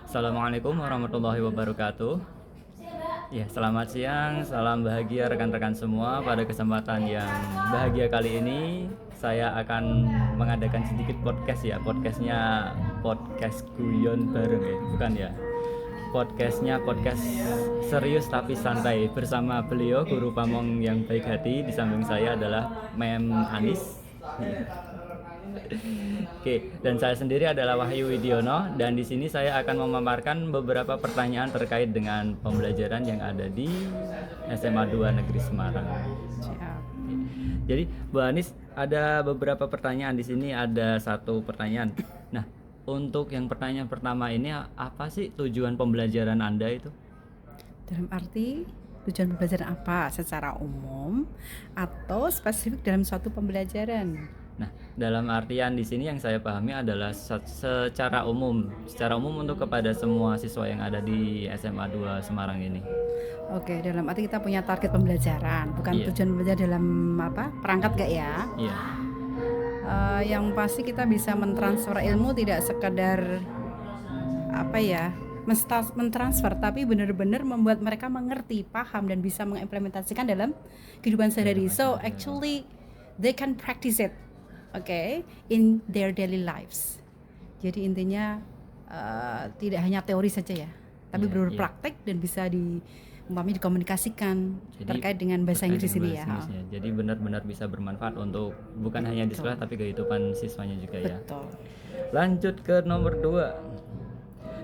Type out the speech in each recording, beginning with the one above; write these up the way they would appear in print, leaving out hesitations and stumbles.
Assalamualaikum warahmatullahi wabarakatuh. Ya, selamat siang, salam bahagia rekan-rekan semua. Pada kesempatan yang bahagia kali ini, saya akan mengadakan sedikit podcast ya. Podcastnya podcast guyon bareng ya, bukan ya? Podcastnya podcast serius tapi santai bersama beliau guru pamong yang baik hati. Di samping saya adalah Mem Anis. Oke, dan saya sendiri adalah Wahyu Widiono, dan di sini saya akan memaparkan beberapa pertanyaan terkait dengan pembelajaran yang ada di SMA 2 Negeri Semarang. Siap. Jadi, Bu Anis, ada beberapa pertanyaan di sini, ada satu pertanyaan. Nah, untuk yang pertanyaan pertama ini, apa sih tujuan pembelajaran Anda itu? Dalam arti tujuan pembelajaran apa? Secara umum atau spesifik dalam suatu pembelajaran? Nah, dalam artian di sini yang saya pahami adalah secara umum untuk kepada semua siswa yang ada di SMA 2 Semarang ini. Oke, dalam arti kita punya target pembelajaran, bukan Iya. tujuan belajar dalam perangkat gak ya? Iya. Yang pasti kita bisa mentransfer ilmu tidak sekedar mentransfer, tapi benar-benar membuat mereka mengerti, paham, dan bisa mengimplementasikan dalam kehidupan sehari-hari. So actually they can practice it, okay, in their daily lives. Jadi intinya tidak hanya teori saja ya, tapi Iya, benar-benar iya. praktek dan bisa dikomunikasikan terkait dengan bahasa Inggris ini ya. Jadi benar-benar bisa bermanfaat untuk bukan hanya di sekolah tapi kehidupan siswanya juga ya. Betul. Lanjut ke nomor 2.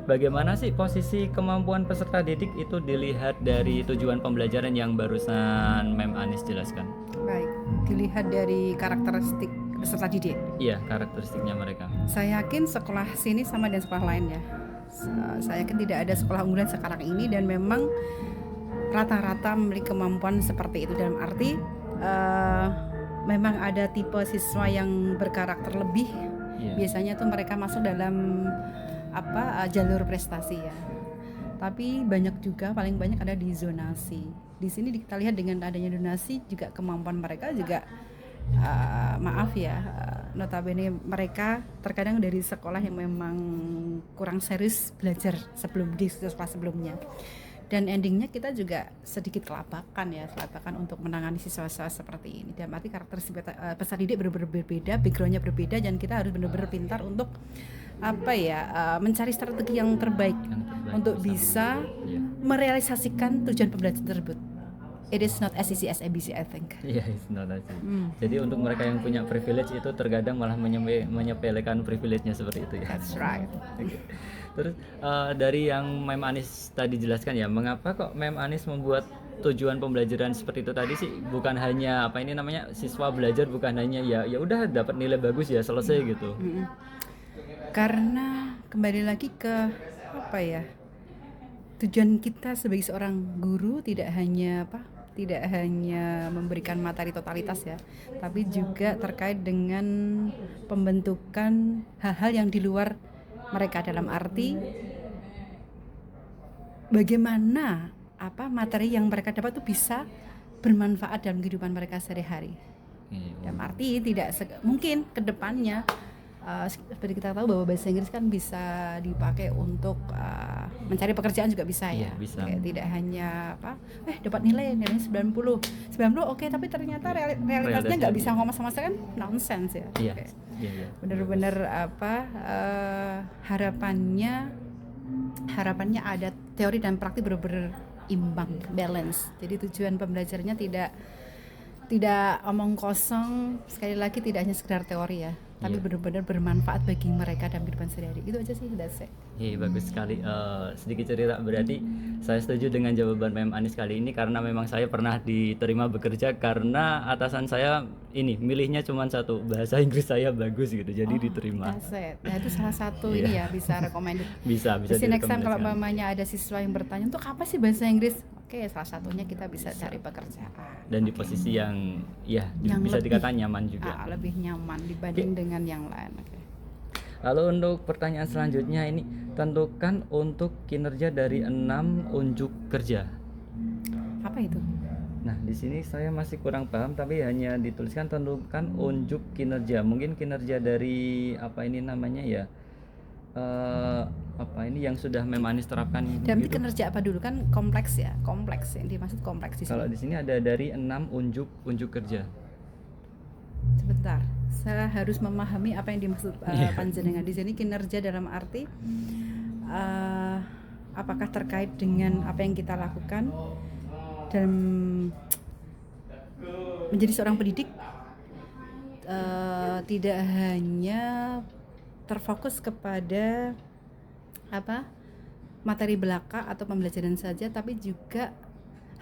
Bagaimana sih posisi kemampuan peserta didik itu dilihat dari tujuan pembelajaran yang barusan Mem Anis jelaskan? Baik, dilihat dari karakteristik peserta didik. Iya, karakteristiknya mereka. Saya yakin sekolah sini sama dengan sekolah lain ya. Saya yakin tidak ada sekolah unggulan sekarang ini, dan memang rata-rata memiliki kemampuan seperti itu. Dalam arti memang ada tipe siswa yang berkarakter lebih. Iya. Biasanya tuh mereka masuk dalam jalur prestasi ya. Tapi banyak juga, paling banyak ada di zonasi. Di sini kita lihat dengan adanya donasi juga kemampuan mereka juga notabene mereka terkadang dari sekolah yang memang kurang serius belajar di sekolah sebelumnya. Dan endingnya kita juga sedikit kelabakan untuk menangani siswa-siswa seperti ini. Dan arti karakteristik peserta didik berbeda, backgroundnya berbeda, dan kita harus benar-benar pintar untuk mencari strategi yang terbaik untuk bisa merealisasikan tujuan pembelajaran tersebut. It is not as easy as ABC, I think. Iya, it's not easy. Jadi untuk mereka yang punya privilege itu terkadang malah menyepelekan privilege-nya seperti itu ya. That's right. Okay. Terus dari yang Mem Anis tadi jelaskan ya, mengapa kok Mem Anis membuat tujuan pembelajaran seperti itu tadi sih, bukan hanya siswa belajar bukan hanya ya udah dapat nilai bagus ya selesai gitu. Karena kembali lagi ke tujuan kita sebagai seorang guru tidak hanya memberikan materi totalitas ya, tapi juga terkait dengan pembentukan hal-hal yang di luar mereka, dalam arti bagaimana materi yang mereka dapat itu bisa bermanfaat dalam kehidupan mereka sehari-hari. Dalam arti tidak mungkin ke depannya seperti kita tahu bahwa bahasa Inggris kan bisa dipakai untuk mencari pekerjaan juga bisa ya. Bisa. Tidak hanya dapat nilainya 90 oke, tapi ternyata realitasnya nggak bisa ngomong sama sekali, kan nonsense ya. Iya. Benar-benar harapannya ada teori dan praktik benar-benar imbang, balance. Jadi tujuan pembelajarannya tidak omong kosong, sekali lagi tidak hanya sekedar teori ya, tapi benar-benar bermanfaat bagi mereka dalam kehidupan sehari-hari. Itu aja sih, that's it. Bagus sekali. Sedikit cerita, berarti saya setuju dengan jawaban Mem Anis kali ini karena memang saya pernah diterima bekerja karena atasan saya milihnya cuma satu, bahasa Inggris saya bagus gitu, jadi diterima. That's it. Nah, itu salah satu ini ya, bisa recommended. Bisa Jadi next time kalau mamanya ada siswa yang bertanya untuk apa sih bahasa Inggris, oke, salah satunya kita bisa cari pekerjaan. Dan di posisi yang bisa dikatakan nyaman juga. Lebih nyaman dibanding dengan yang lain. Okay. Lalu untuk pertanyaan selanjutnya ini, tentukan untuk kinerja dari 6 unjuk kerja. Apa itu? Nah, di sini saya masih kurang paham, tapi hanya dituliskan tentukan unjuk kinerja. Mungkin kinerja dari apa ini yang sudah Memanis terapkan Dan gitu? kinerja apa dulu kan kompleks ya, kompleks yang dimaksud kompleks di Kalau sini. di sini ada dari 6 unjuk kerja. Sebentar, saya harus memahami apa yang dimaksud Iya. panjenengan di sini. Kinerja dalam arti apakah terkait dengan apa yang kita lakukan dan menjadi seorang pendidik, tidak hanya terfokus kepada apa materi belaka atau pembelajaran saja, tapi juga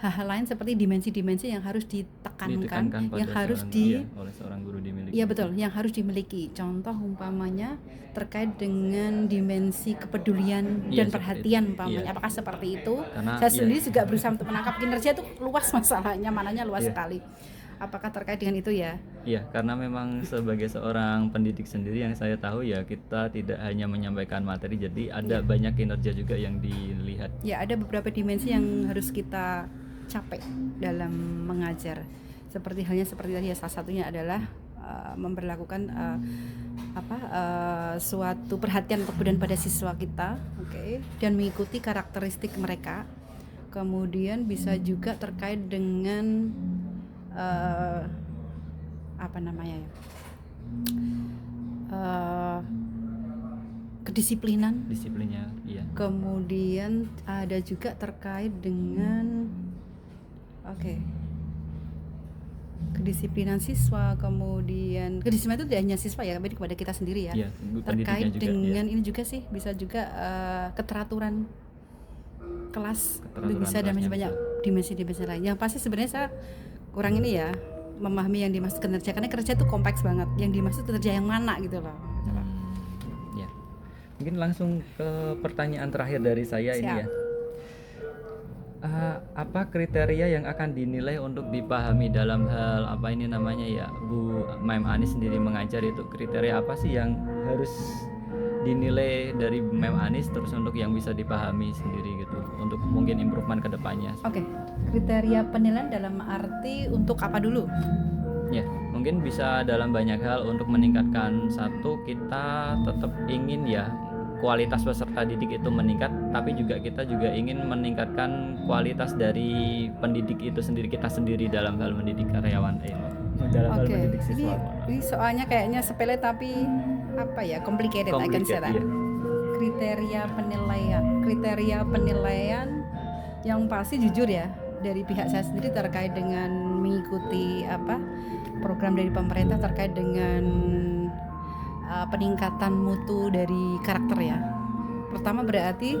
hal-hal lain seperti dimensi-dimensi yang harus ditekankan, Ditekankan yang pada harus oleh seorang guru dimiliki. Iya betul, yang harus dimiliki. Contoh umpamanya terkait dengan dimensi kepedulian Iya, dan seperti perhatian itu. umpamanya. Iya. Apakah seperti itu? Karena, Saya iya. sendiri juga berusaha untuk menangkap kinerja itu luas masalahnya, mananya luas Iya. sekali. Apakah terkait dengan itu ya? Iya, karena memang sebagai seorang pendidik sendiri yang saya tahu ya, kita tidak hanya menyampaikan materi, jadi ada banyak kinerja juga yang dilihat. Ya, ada beberapa dimensi yang harus kita capai dalam mengajar. Seperti tadi ya, salah satunya adalah memperlakukan suatu perhatian atau kepedulian pada siswa kita, dan mengikuti karakteristik mereka. Kemudian bisa juga terkait dengan kedisiplinan. Disiplinnya, iya. Kemudian ada juga terkait dengan kedisiplinan siswa. Kemudian kedisiplinan itu tidak hanya siswa ya, tapi kepada kita sendiri ya. Iya, Terkait juga, dengan ini juga sih, bisa juga keteraturan kelas, bisa dan masih banyak dimensi-dimensi lain. Yang pasti sebenarnya saya kurang ini ya, memahami yang dimaksud kinerja, karena kerja itu kompleks banget. Yang dimaksud kinerja yang mana gitu loh. Ya. Mungkin langsung ke pertanyaan terakhir dari saya. Siap. Ini ya. Apa kriteria yang akan dinilai untuk dipahami dalam hal apa ini namanya ya, Bu Mem Anis sendiri mengajar, itu kriteria apa sih yang harus dinilai dari Mem Anis terus untuk yang bisa dipahami sendiri gitu, untuk mungkin improvement ke depannya? Kriteria penilaian dalam arti untuk apa dulu? Ya, mungkin bisa dalam banyak hal untuk meningkatkan, satu, kita tetap ingin ya kualitas peserta didik itu meningkat, tapi juga kita juga ingin meningkatkan kualitas dari pendidik itu sendiri, kita sendiri dalam hal mendidik karyawan dalam hal mendidik siswa. Ini soalnya kayaknya sepele tapi complicated I can say that. Iya. Kriteria penilaian yang pasti jujur ya, dari pihak saya sendiri terkait dengan mengikuti program dari pemerintah terkait dengan peningkatan mutu dari karakter ya. Pertama berarti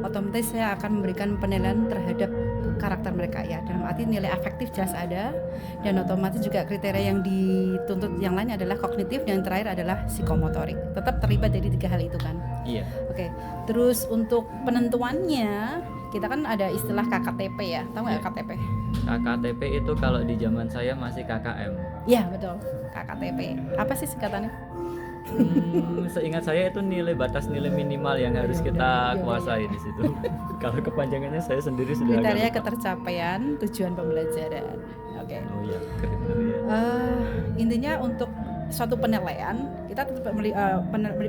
otomatis saya akan memberikan penilaian terhadap karakter mereka ya, dalam arti nilai afektif jelas ada, dan otomatis juga kriteria yang dituntut yang lain adalah kognitif, dan yang terakhir adalah psikomotorik. Tetap terlibat dari 3 hal itu kan. Iya. Terus untuk penentuannya kita kan ada istilah KKTP ya, tahu nggak KKTP? KKTP itu kalau di zaman saya masih KKM. Iya betul, KKTP. Apa sih singkatannya? Seingat saya itu batas nilai minimal yang harus kita kuasai di situ. Kalau kepanjangannya saya sendiri sudah kriteria ketercapaian tujuan pembelajaran. Oh iya, kriteria. Intinya untuk suatu penilaian kita tetap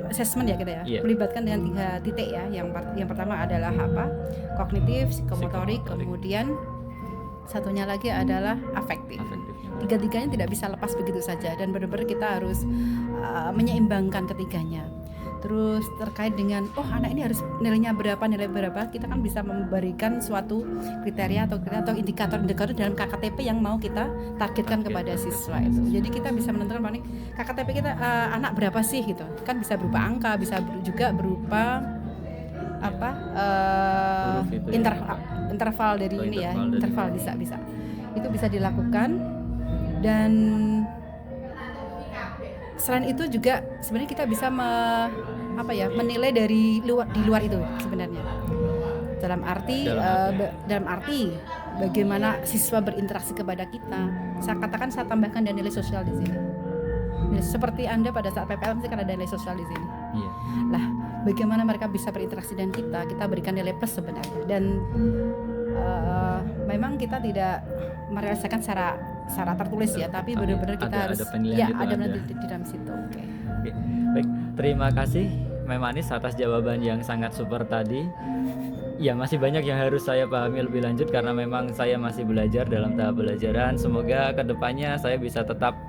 assessment ya kita ya, melibatkan dengan 3 titik ya. Yang pertama adalah kognitif, psikomotorik, kemudian satunya lagi adalah afektif. Tiga-tiganya tidak bisa lepas begitu saja, dan benar-benar kita harus menyeimbangkan ketiganya. Terus terkait dengan anak ini harus nilai berapa, kita kan bisa memberikan suatu kriteria atau indikator-indikator dalam KKTP yang mau kita targetkan kepada siswa itu. Jadi kita bisa menentukan KKTP kita anak berapa sih gitu. Kan bisa berupa angka, bisa juga berupa interval dari ini ya, interval bisa. Itu bisa dilakukan. Dan selain itu juga sebenarnya kita bisa menilai di luar itu sebenarnya, dalam arti bagaimana siswa berinteraksi kepada kita. Saya tambahkan dan nilai sosial di sini. Seperti Anda pada saat PPL mesti kan ada nilai sosial di sini. Iya. Lah, bagaimana mereka bisa berinteraksi dengan kita berikan nilai plus sebenarnya. Dan memang kita tidak merealisasikan secara tertulis ya, tapi benar-benar kita harus ada penilaian ada di dalam situ. Baik, terima kasih Mem Anis atas jawaban yang sangat super tadi. Ya, masih banyak yang harus saya pahami lebih lanjut karena memang saya masih belajar dalam tahap pelajaran. Semoga kedepannya saya bisa tetap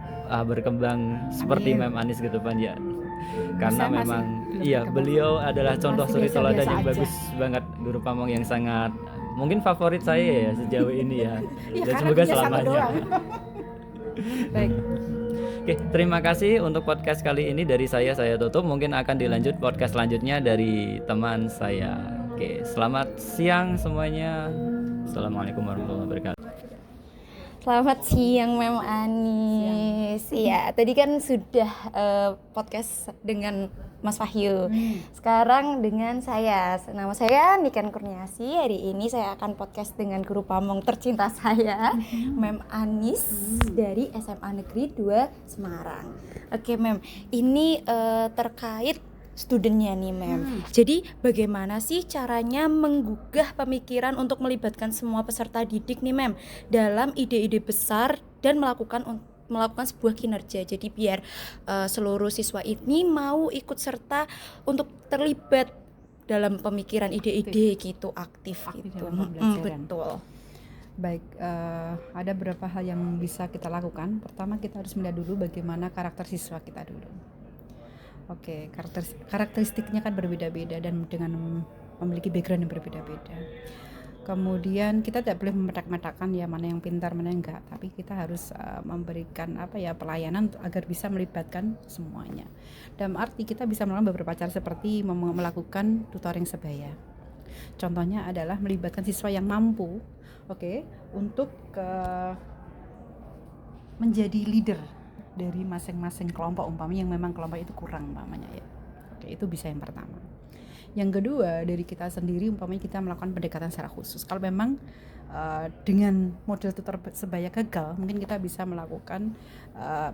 berkembang seperti Amin. Mem Anis ke depan ya. Karena Saya masih memang belum iya, berkembang. beliau adalah contoh Masih suri teladan biasa-biasa yang aja. bagus banget, guru pamong yang sangat mungkin favorit saya ya sejauh ini ya. Iya, Dan karena semoga dia satu selamanya. doang. Baik. Oke, terima kasih untuk podcast kali ini dari saya tutup. Mungkin akan dilanjut podcast selanjutnya dari teman saya. Oke, selamat siang semuanya. Assalamualaikum warahmatullahi wabarakatuh. Selamat siang Mem Anis. Iya, tadi kan sudah podcast dengan Mas Wahyu. Sekarang dengan saya. Nama saya Niken Kurniasi. Hari ini saya akan podcast dengan guru pamong tercinta saya, Mem Anis dari SMA Negeri 2 Semarang. Oke, Mem. Ini terkait studentnya nih, Mem. Jadi bagaimana sih caranya menggugah pemikiran untuk melibatkan semua peserta didik nih, Mem, dalam ide-ide besar dan melakukan sebuah kinerja. Jadi biar seluruh siswa ini mau ikut serta untuk terlibat dalam pemikiran ide-ide gitu, aktif gitu. dalam pembelajaran. Betul. Baik, ada beberapa hal yang bisa kita lakukan. Pertama, kita harus melihat dulu bagaimana karakter siswa kita dulu. Oke, karakteristiknya kan berbeda-beda dan dengan memiliki background yang berbeda-beda. Kemudian kita tidak boleh memetak-metakan ya mana yang pintar mana yang enggak, tapi kita harus memberikan pelayanan agar bisa melibatkan semuanya. Dalam arti kita bisa melakukan beberapa cara seperti melakukan tutoring sebaya. Contohnya adalah melibatkan siswa yang mampu, untuk menjadi leader dari masing-masing kelompok umpamanya yang memang kelompok itu kurang umpamanya ya. Oke, itu bisa yang pertama. Yang kedua, dari kita sendiri umpamanya kita melakukan pendekatan secara khusus. Kalau memang dengan model tutor sebaya gagal, mungkin kita bisa melakukan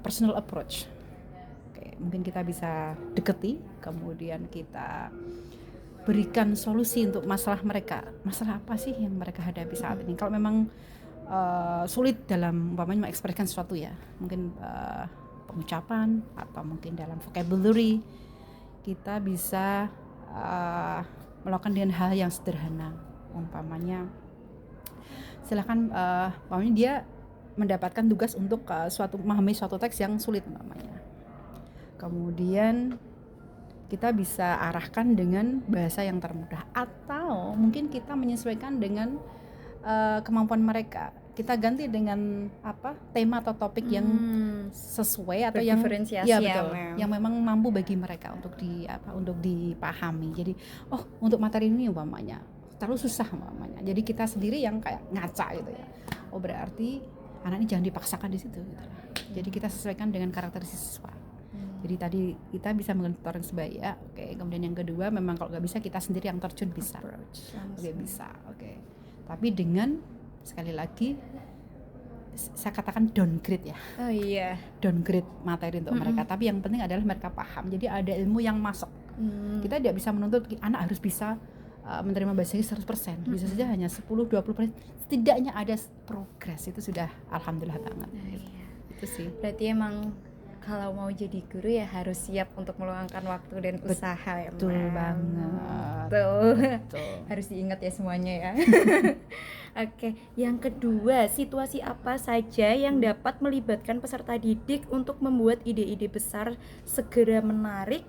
personal approach. Oke, mungkin kita bisa deketi, kemudian kita berikan solusi untuk masalah mereka. Masalah apa sih yang mereka hadapi saat ini? Kalau memang sulit dalam umpamanya mengekspresikan sesuatu ya, mungkin pengucapan atau mungkin dalam vocabulary, kita bisa melakukan dengan hal yang sederhana. Umpamanya silakan umpamanya dia mendapatkan tugas untuk memahami suatu teks yang sulit umpamanya. Kemudian kita bisa arahkan dengan bahasa yang termudah, atau mungkin kita menyesuaikan dengan kemampuan mereka. Kita ganti dengan tema atau topik yang sesuai atau yang Berdiferensiasi betul, Mem. yang memang mampu bagi mereka untuk dipahami. Jadi untuk materi ini umpamanya terlalu susah umpamanya. Jadi kita sendiri yang kayak ngaca gitu ya. Oh, berarti anak ini jangan dipaksakan di situ gitu lah. Jadi kita sesuaikan dengan karakter siswa. Jadi tadi kita bisa menggunakan tutoring sebaya. Kemudian yang kedua, memang kalau nggak bisa kita sendiri yang terjun bisa. Bisa. Tapi dengan sekali lagi saya katakan downgrade ya. Oh iya. Downgrade materi untuk mereka. Tapi yang penting adalah mereka paham. Jadi ada ilmu yang masuk. Kita tidak bisa menuntut anak harus bisa menerima bahasa Inggris 100%. Bisa saja hanya 10-20%. Setidaknya ada progres, itu sudah alhamdulillah banget. Itu sih. Berarti emang kalau mau jadi guru ya harus siap untuk meluangkan waktu dan usaha ya, Betul Mem. banget. Betul. Harus diingat ya semuanya ya. Oke, yang kedua, situasi apa saja yang dapat melibatkan peserta didik untuk membuat ide-ide besar segera menarik,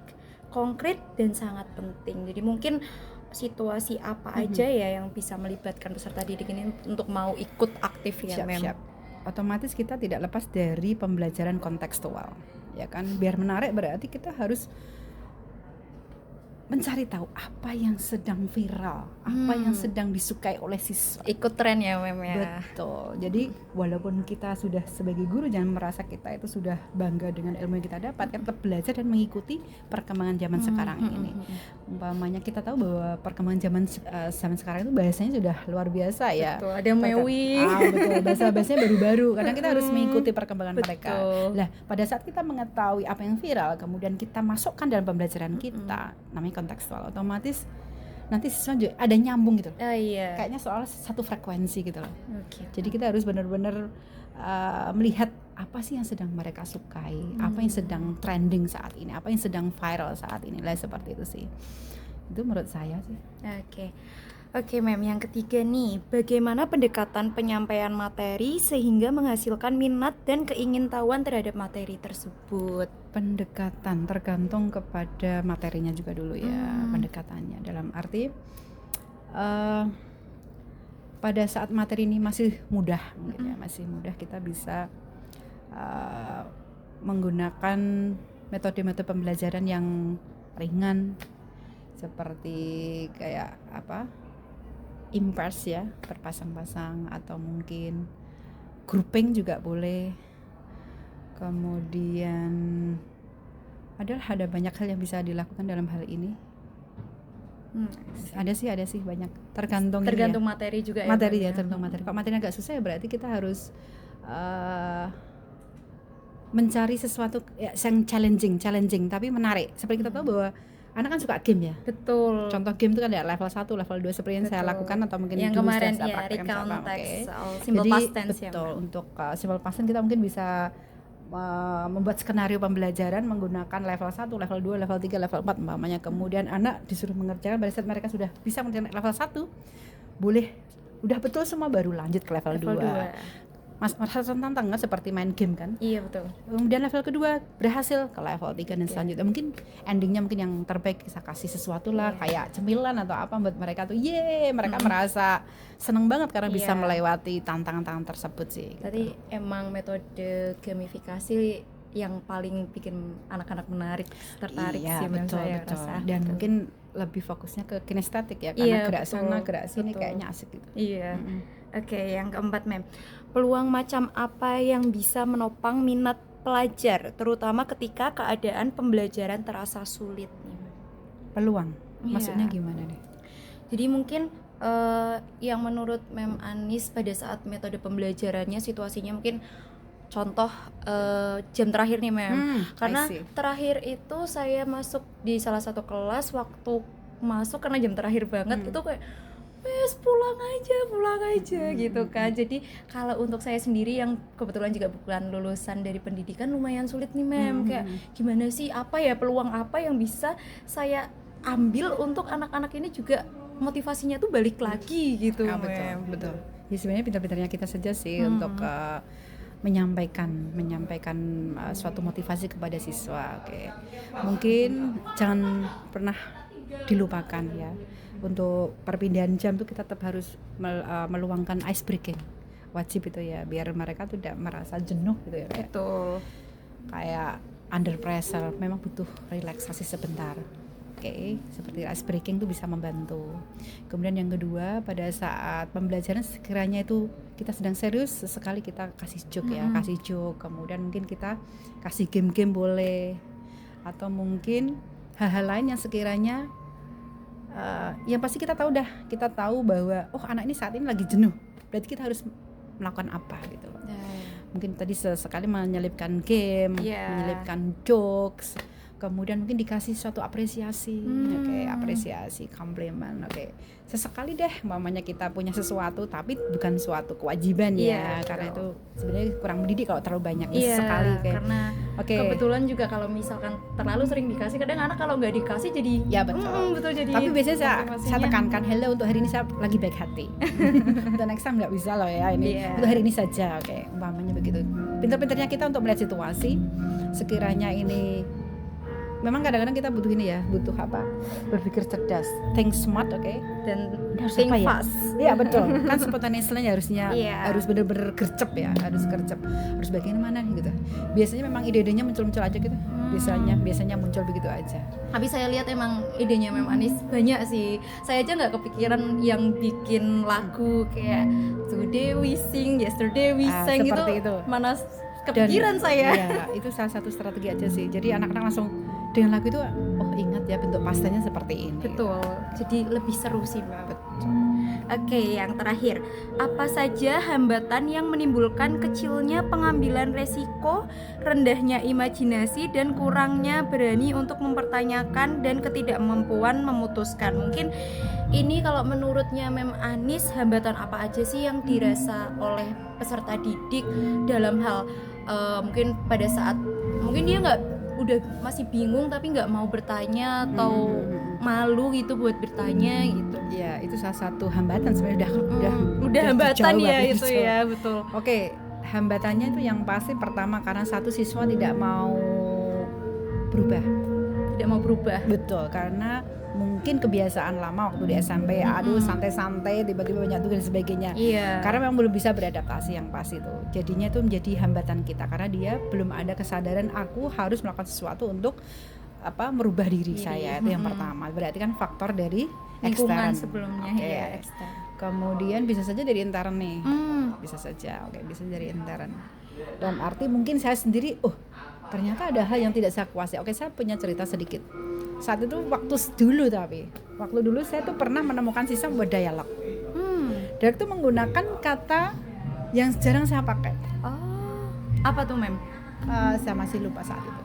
konkret dan sangat penting. Jadi mungkin situasi apa aja ya yang bisa melibatkan peserta didik ini untuk mau ikut aktif ya, Mem? Siap. Otomatis kita tidak lepas dari pembelajaran kontekstual, ya kan? Biar menarik berarti kita harus mencari tahu apa yang sedang viral, apa yang sedang disukai oleh siswa. Ikut tren ya, Mem ya. Betul. Jadi walaupun kita sudah sebagai guru jangan merasa kita itu sudah bangga dengan ilmu yang kita dapatkan, tetap belajar dan mengikuti perkembangan zaman sekarang ini. Umpamanya kita tahu bahwa perkembangan zaman sekarang itu bahasanya sudah luar biasa ya. Betul, ada mewing. Betul, bahasa-bahasanya baru-baru. Kadang kita harus mengikuti perkembangan mereka. Betul. Lah, pada saat kita mengetahui apa yang viral, kemudian kita masukkan dalam pembelajaran kita, namanya kontekstual, otomatis nanti siswa juga ada nyambung gitu loh. Oh iya. Kayaknya soal satu frekuensi gitu loh. Oke. Jadi kita harus benar-benar melihat apa sih yang sedang mereka sukai, apa yang sedang trending saat ini, apa yang sedang viral saat ini lah, seperti itu sih. Itu menurut saya sih. Oke, Mem, yang ketiga nih, bagaimana pendekatan penyampaian materi sehingga menghasilkan minat dan keingintahuan terhadap materi tersebut? Pendekatan tergantung kepada materinya juga dulu ya, pendekatannya dalam arti pada saat materi ini masih mudah, mungkin ya, masih mudah, kita bisa menggunakan metode-metode pembelajaran yang ringan seperti kayak impers ya, berpasang-pasang, atau mungkin grouping juga boleh. Kemudian ada banyak hal yang bisa dilakukan dalam hal ini. Ada sih banyak, tergantung materi juga ya. Materi ya, tergantung materi. Kalau materinya agak susah ya berarti kita harus mencari sesuatu yang challenging tapi menarik. Seperti kita tahu bahwa anak kan suka game ya. Betul. Contoh game itu kan ada level 1, level 2 seperti yang saya lakukan, atau mungkin yang dulu kemarin saya ya, praktekkan recount sama. text, simple Jadi past tense ya. betul, untuk simple past tense kita mungkin bisa membuat skenario pembelajaran menggunakan level 1, level 2, level 3, level 4 umpamanya. Kemudian anak disuruh mengerjakan pada saat mereka sudah bisa mengerjakan level 1, boleh udah betul semua baru lanjut ke level 2. Mas merasa tantangan seperti main game kan? Iya, betul. Kemudian level kedua berhasil ke level 3 dan selanjutnya. Mungkin endingnya mungkin yang terbaik bisa kasih sesuatu lah, kayak cemilan atau apa buat mereka tuh. Mereka merasa seneng banget karena bisa melewati tantangan-tantangan tersebut sih. Tadi emang metode gamifikasi yang paling bikin anak-anak tertarik sih menurut saya rasa. Dan mungkin lebih fokusnya ke kinestetik ya, karena gerak sana gerak sini kayaknya asik gitu. Iya. Oke, yang keempat, Mem. Peluang macam apa yang bisa menopang minat pelajar, terutama ketika keadaan pembelajaran terasa sulit nih? Peluang? Maksudnya gimana nih? Jadi mungkin yang menurut Mem Anis pada saat metode pembelajarannya, situasinya mungkin contoh jam terakhir nih, Mem. Karena terakhir itu saya masuk di salah satu kelas, waktu masuk karena jam terakhir banget itu kayak pulang aja gitu kan. Jadi kalau untuk saya sendiri yang kebetulan juga bukan lulusan dari pendidikan, lumayan sulit nih, Mem. Kayak gimana sih, peluang apa yang bisa saya ambil untuk anak-anak ini juga motivasinya tuh balik lagi gitu, Mem. Betul. Ya sebenarnya pintar-pintarnya kita saja sih untuk menyampaikan suatu motivasi kepada siswa. Mungkin jangan pernah dilupakan ya, untuk perpindahan jam tuh kita tetap harus meluangkan ice breaking, wajib itu ya, biar mereka tuh tidak merasa jenuh gitu ya. Betul. Kayak under pressure memang butuh relaksasi sebentar. Seperti ice breaking tuh bisa membantu. Kemudian yang kedua, pada saat pembelajaran sekiranya itu kita sedang serius, sesekali kita kasih joke. Kemudian mungkin kita kasih game-game boleh, atau mungkin hal-hal lain yang sekiranya yang pasti kita tahu bahwa anak ini saat ini lagi jenuh, berarti kita harus melakukan apa gitu. Mungkin tadi sesekali menyelipkan game, menyelipkan jokes, kemudian mungkin dikasih suatu apresiasi, apresiasi, komplimen, sesekali deh, mamanya kita punya sesuatu tapi bukan suatu kewajiban ya, karena itu sebenarnya kurang mendidik kalau terlalu banyak. Sekali karena kebetulan juga kalau misalkan terlalu sering dikasih, kadang anak kalau nggak dikasih jadi betul jadi. Tapi biasanya saya tekankan, hello, untuk hari ini saya lagi baik hati. Untuk next time nggak bisa loh ya ini, untuk hari ini saja, umpamanya begitu. Pintar-pintarnya kita untuk melihat situasi, sekiranya ini memang kadang-kadang kita butuh ini ya, berpikir cerdas, think smart, dan think fast. Iya betul. Kan spontaneously harusnya harus benar-benar gercep ya, harus bagaimana nih gitu. Biasanya memang ide-idenya muncul-muncul aja gitu. Biasanya muncul begitu aja. Tapi saya lihat emang idenya Mem Anis banyak sih. Saya aja nggak kepikiran yang bikin lagu kayak Today we sing, yesterday we sang gitu. Itu. Mana kepikiran saya. Iya, itu salah satu strategi aja sih. Jadi anak-anak langsung dengan lagu itu, ingat ya bentuk pastanya seperti ini. Betul. Jadi lebih seru sih, Mbak. Betul. Oke, yang terakhir, apa saja hambatan yang menimbulkan kecilnya pengambilan resiko, rendahnya imajinasi, dan kurangnya berani untuk mempertanyakan dan ketidakmampuan memutuskan? Mungkin ini kalau menurutnya Mem Anis, hambatan apa aja sih yang dirasa oleh peserta didik dalam hal mungkin pada saat mungkin dia udah masih bingung tapi nggak mau bertanya atau malu gitu buat bertanya gitu. Ya, itu salah satu hambatan sebenarnya udah hambatan dijawab, ya udah itu dijawab. ya, betul. Oke, hambatannya itu yang pasti pertama karena satu siswa tidak mau berubah. Tidak mau berubah. Betul, karena mungkin kebiasaan lama waktu di SMP, aduh santai-santai, tiba-tiba banyak tugas dan sebagainya. Iya. Karena memang belum bisa beradaptasi yang pasti itu. Jadinya itu menjadi hambatan kita karena dia belum ada kesadaran aku harus melakukan sesuatu untuk merubah diri saya. Itu yang pertama. Berarti kan faktor dari Lingkungan ekstern. sebelumnya. Oke. Ya, ekstern. Kemudian bisa saja dari intern nih. Bisa saja. Oke, bisa dari intern. Dan arti mungkin saya sendiri, ternyata ada hal yang tidak saya kuasai. Oke, saya punya cerita sedikit. Saat itu waktu dulu saya tuh pernah menemukan sistem buat dialog. Dialog itu menggunakan kata yang jarang saya pakai. Oh, apa tuh Mem? Saya masih lupa saat itu.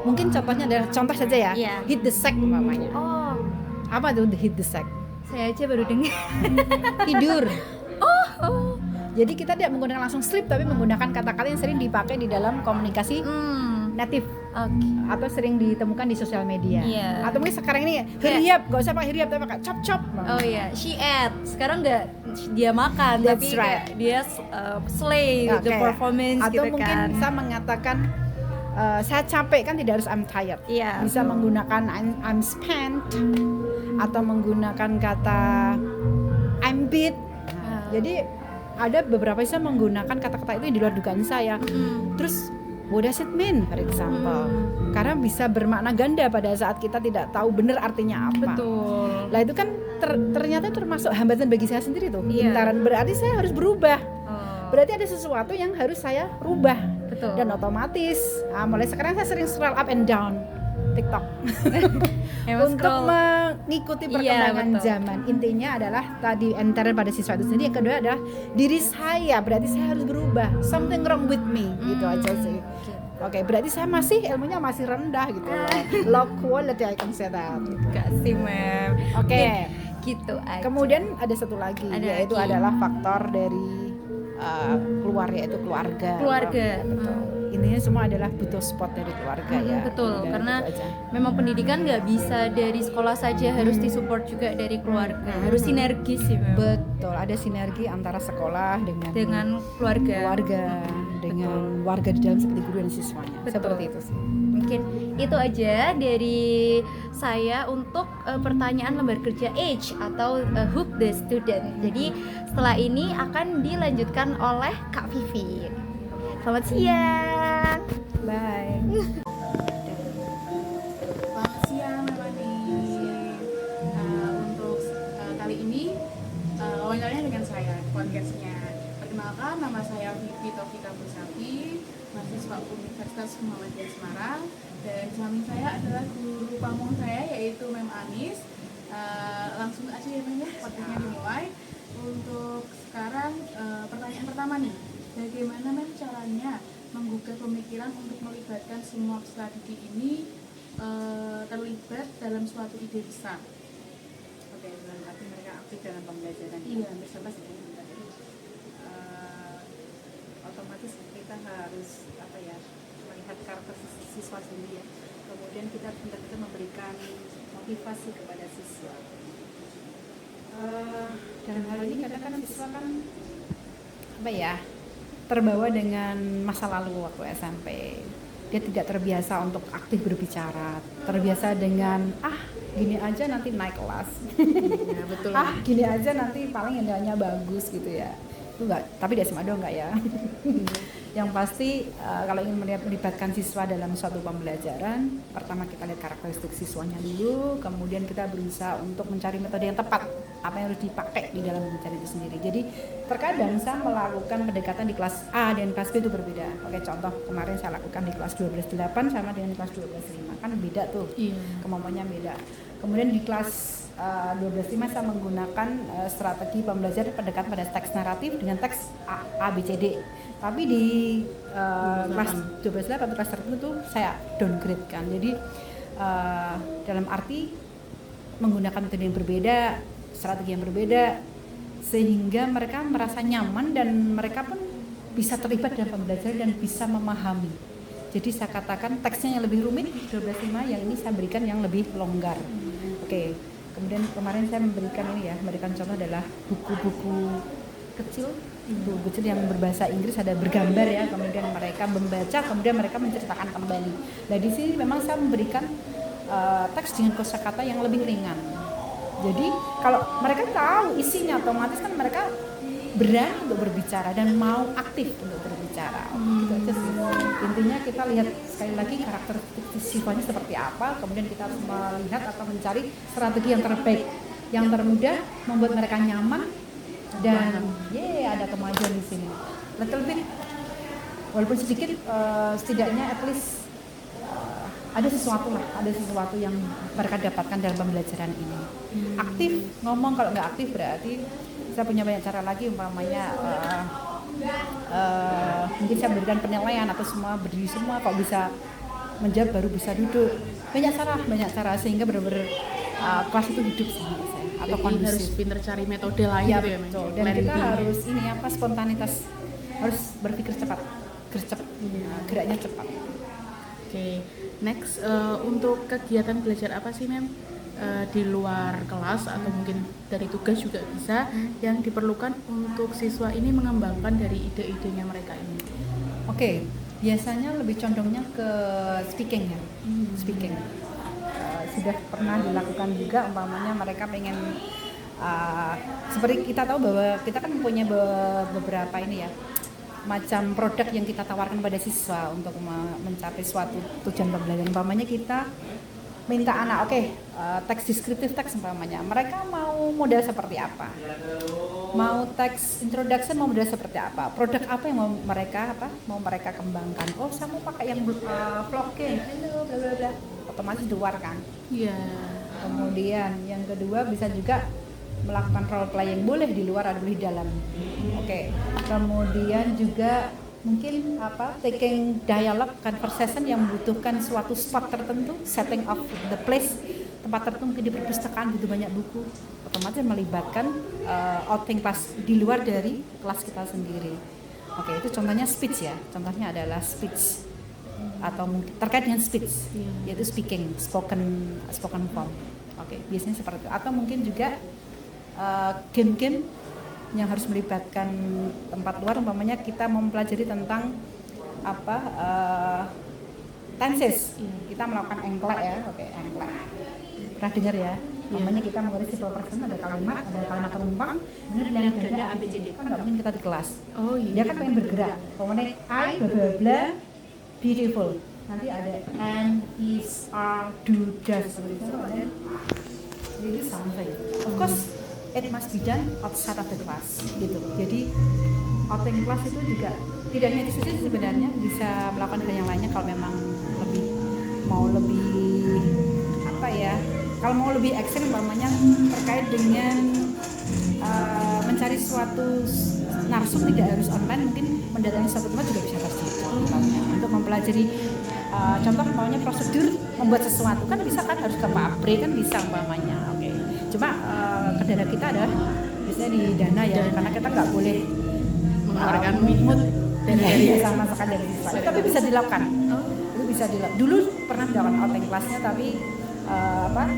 Mungkin contohnya adalah contoh saja ya. Iya. Hit the sack umpamanya. Oh, Apa tuh hit the sack? saya aja baru dengar. Tidur. Jadi kita tidak menggunakan langsung sleep tapi menggunakan kata-kata yang sering dipakai di dalam komunikasi native. Oke. Atau sering ditemukan di sosial media. Iya. Atau mungkin sekarang ini hurry up, gak usah pakai hurry up tapi pakai chop chop. Oh iya, she ate. Sekarang nggak dia makan, That's tapi right. kayak dia slay the Oke. performance Atau gitu mungkin kan. saya mengatakan saya capek, kan tidak harus I'm tired. Iya. Bisa menggunakan I'm spent atau menggunakan kata I'm beat. Jadi ada beberapa saya menggunakan kata-kata itu yang di luar dugaan saya. Terus what does it mean, for example? Karena bisa bermakna ganda pada saat kita tidak tahu benar artinya apa. Betul. Lah itu kan ternyata termasuk hambatan bagi saya sendiri tuh. Iya. Intaran berarti saya harus berubah. Oh, Berarti ada sesuatu yang harus saya rubah. betul. Dan otomatis mulai sekarang saya sering scroll up and down TikTok Emang untuk scroll. mengikuti perkembangan betul. zaman. Intinya adalah tadi antara pada siswa itu sendiri. Yang kedua adalah diri saya, berarti saya harus berubah. Something wrong with me, gitu aja sih. Oke, berarti saya ilmunya masih rendah gitu loh. Low quality, I can say that. Gak sih Mem. Oke. Gitu aja. Kemudian ada satu lagi, Ada yaitu lagi. adalah faktor dari yaitu keluarga. Keluarga. Betul. Intinya semua adalah butuh support dari keluarga ya. Betul, Udah, karena gitu aja. memang pendidikan nggak bisa dari sekolah saja, harus disupport juga dari keluarga, harus sinergis sih Mem. Betul, ada sinergi antara sekolah Dengan keluarga. dengan warga di dalam seperti guru dan siswanya. Betul. Seperti itu sih. Mungkin itu aja dari saya untuk pertanyaan lembar kerja H atau Hook the Student. Jadi setelah ini akan dilanjutkan oleh Kak Vivi. Selamat siang. Bye. Selamat siang Mani. Untuk kali ini wawancaranya dengan saya podcastnya. Perkenalkan, nama saya Vivi Taufika Busati, mahasiswa Universitas Muhammadiyah Semarang, dan samping saya adalah guru pamong saya yaitu Mem Anis. Langsung aja ya Mem, podcastnya dimulai. Untuk sekarang pertanyaan pertama nih, bagaimana Mem caranya menggugah pemikiran untuk melibatkan semua peserta didik ini terlibat dalam suatu ide besar? Oke, berarti mereka aktif dalam pembelajaran. Iya. Hampir sama sih dengan tadi. Otomatis kita harus melihat karakter siswa sendiri ya. Kemudian kita benar-benar memberikan motivasi kepada siswa. Dalam hal ini kadang-kadang siswa kan terbawa dengan masa lalu waktu SMP. Dia tidak terbiasa untuk aktif berbicara, terbiasa dengan gini aja nanti naik kelas. Ya, betul. Gini aja nanti paling indahnya bagus gitu ya. Itu enggak, tapi di SMA enggak ya. Yang pasti kalau ingin melibatkan siswa dalam suatu pembelajaran, pertama kita lihat karakteristik siswanya dulu, kemudian kita berusaha untuk mencari metode yang tepat, apa yang harus dipakai di dalam mencari itu sendiri. Jadi terkadang saya melakukan pendekatan di kelas A dan kelas B itu berbeda. Oke, contoh kemarin saya lakukan di kelas 12.8 sama dengan kelas 12.5, kan beda tuh, kemampuannya beda. Kemudian di kelas 12.5 saya menggunakan strategi pembelajaran pendekatan pada teks naratif dengan teks ABCD. Tapi di kelas 12 atau kelas tertentu saya downgrade kan. Jadi dalam arti menggunakan metode yang berbeda, strategi yang berbeda, sehingga mereka merasa nyaman dan mereka pun bisa terlibat dalam pembelajaran dan bisa memahami. Jadi saya katakan teksnya yang lebih rumit 12.5, yang ini saya berikan yang lebih longgar. Oke. Kemudian kemarin saya memberikan contoh adalah buku-buku kecil, buku kecil yang berbahasa Inggris, ada bergambar ya, kemudian mereka membaca, kemudian mereka menceritakan kembali. Nah di sini memang saya memberikan teks dengan kosakata yang lebih ringan. Jadi kalau mereka tahu isinya, otomatis kan mereka berani untuk berbicara dan mau aktif untuk berbicara. Gitu aja sih. Intinya kita lihat sekali lagi karakteristik sifatnya seperti apa, kemudian kita harus melihat atau mencari strategi yang terbaik, yang termudah, membuat mereka nyaman dan ada kemajuan di sini. Little bit, walaupun sedikit, setidaknya at least ada sesuatu yang mereka dapatkan dalam pembelajaran ini. Aktif ngomong, kalau nggak aktif berarti saya punya banyak cara lagi, umpamanya mungkin saya berikan penilaian atau semua berdiri semua, kok bisa menjawab baru bisa duduk. Banyak cara sehingga benar-benar kelas itu hidup sama saya atau kondusif. Harus pinter cari metode lain Ya, gitu ya, betul. Dan kita harus spontanitas, harus berpikir cepat, geraknya cepat. Oke. Next, untuk kegiatan belajar apa sih Mem di luar kelas atau mungkin dari tugas juga bisa yang diperlukan untuk siswa ini mengembangkan dari ide-idenya mereka ini? Oke, biasanya lebih condongnya ke speaking ya, speaking. Sudah pernah dilakukan juga, umpamanya mereka pengen seperti kita tahu bahwa kita kan mempunyai beberapa ini ya, macam produk yang kita tawarkan pada siswa untuk mencapai suatu tujuan pembelajaran. Umpamanya kita minta anak, teks deskriptif teks umpamanya, mereka mau model seperti apa, mau teks introduction mau model seperti apa, produk apa yang mau mereka kembangkan. Saya mau pakai yang vlogging, bla bla bla, otomatis di luar kan. Iya. Kemudian yang kedua bisa juga melakukan role playing, boleh di luar ada di dalam. Kemudian juga mungkin taking dialog conversation yang membutuhkan suatu spot tertentu, setting of the place, tempat tertentu, mungkin di perpustakaan butuh banyak buku, otomatis melibatkan outing kelas di luar dari kelas kita sendiri. Itu contohnya speech ya, contohnya adalah speech atau mungkin terkait dengan speech, yaitu speaking, spoken form. Biasanya seperti itu. Atau mungkin juga game-game yang harus melibatkan tempat luar, umpamanya kita mempelajari tentang tenses. Kita melakukan engklek ya, engklek. Pernah dengar ya? Umpamanya kita mengurai simple person, ada kalimat penumpang, kemudian yang ganda ABCD, kan nggak mungkin kita di kelas. Dia kan pengen bergerak. Kemudian I bla bla bla beautiful. Nanti ada and is are do does. Jadi something. Of course it must be done outside of the class gitu. Jadi outing class itu juga tidak hanya di situ sebenarnya, bisa melakukan hal yang lainnya kalau memang kalau mau lebih ekstrim, umpamanya terkait dengan mencari suatu narsum, tidak harus online, mungkin mendatangi suatu tempat juga bisa untuk mempelajari contoh umpamanya prosedur membuat sesuatu kan bisa kan, harus ke pabrik kan bisa umpamanya. Cuma kendala kita adalah biasanya di dana ya, karena kita nggak boleh mengeluarkan mood dari sama sekali dari siswa. Tapi bisa dilakukan. Itu bisa dilakukan. Dulu pernah dilakukan outing kelasnya, tapi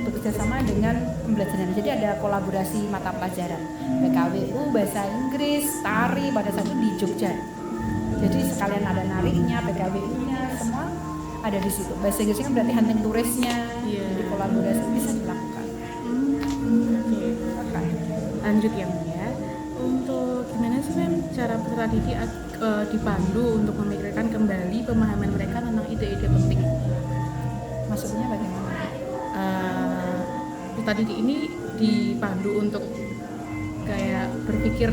bekerja sama dengan pembelajaran. Jadi ada kolaborasi mata pelajaran, PKWU, bahasa Inggris, tari pada saat itu di Jogja. Jadi sekalian ada nariknya, PKWU-nya, semua ada di situ. Bahasa Inggrisnya kan berarti hunting turisnya. Jadi kolaborasi bisa dilakukan. Lanjut ya Mem ya. Untuk gimana sih Mem cara peserta didik dipandu untuk memikirkan kembali pemahaman mereka tentang ide-ide penting? Maksudnya bagaimana? Peserta didik ini dipandu untuk kayak berpikir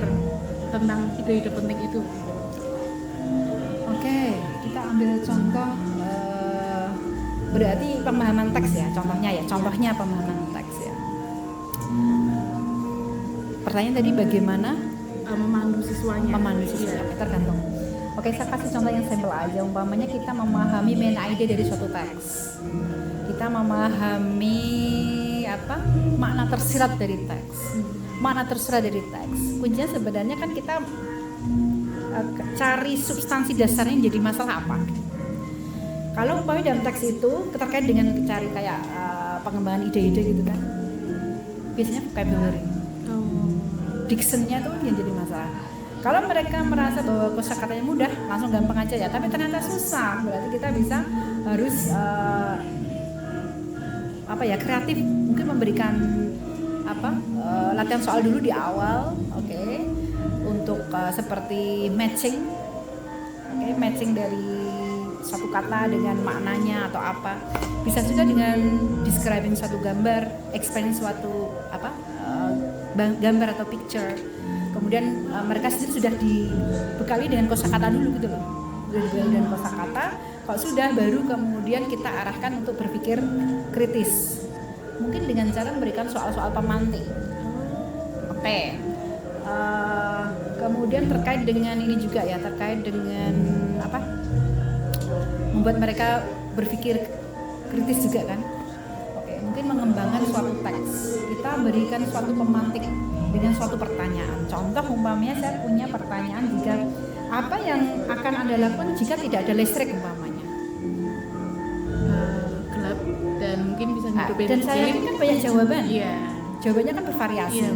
tentang ide-ide penting itu. Kita ambil contoh berarti pemahaman teks ya, contohnya pemahaman teks ya. Pertanyaan tadi bagaimana Memandu siswanya. memandu siswa, tergantung. Oke, saya kasih contoh yang simpel aja. Umpamanya kita memahami main idea dari suatu teks, kita memahami makna tersirat dari teks. Makna tersirat dari teks, kuncinya sebenarnya kan kita cari substansi dasarnya yang jadi masalah apa. Kalau umpamanya dalam teks itu terkait dengan cari kayak pengembangan ide-ide gitu kan, biasanya vocabulary, dictionnya tuh yang jadi masalah. Kalau mereka merasa bahwa kosakatanya mudah, langsung gampang aja ya, tapi ternyata susah, berarti kita harus kreatif, mungkin memberikan latihan soal dulu di awal, oke, untuk seperti matching dari suatu kata dengan maknanya atau apa. Bisa juga dengan describing suatu gambar, explaining suatu gambar atau picture. Kemudian mereka sendiri sudah dibekali dengan kosakata dulu gitu loh. Sudah dibekali dengan kosakata. Kalau sudah, baru kemudian kita arahkan untuk berpikir kritis. Mungkin dengan cara memberikan soal-soal pemantik. Oke. Kemudian terkait dengan ini juga ya, terkait dengan membuat mereka berpikir kritis juga kan. Oke, mungkin mengembangkan suatu teks. Kita berikan suatu pemantik dengan suatu pertanyaan. Contoh umpamanya saya punya pertanyaan, jika apa yang akan Anda lakukan jika tidak ada listrik umpamanya? Gelap dan mungkin bisa hidupin Dan saya yakin kan banyak jawaban. Iya. Jawabannya kan bervariasi. Iya.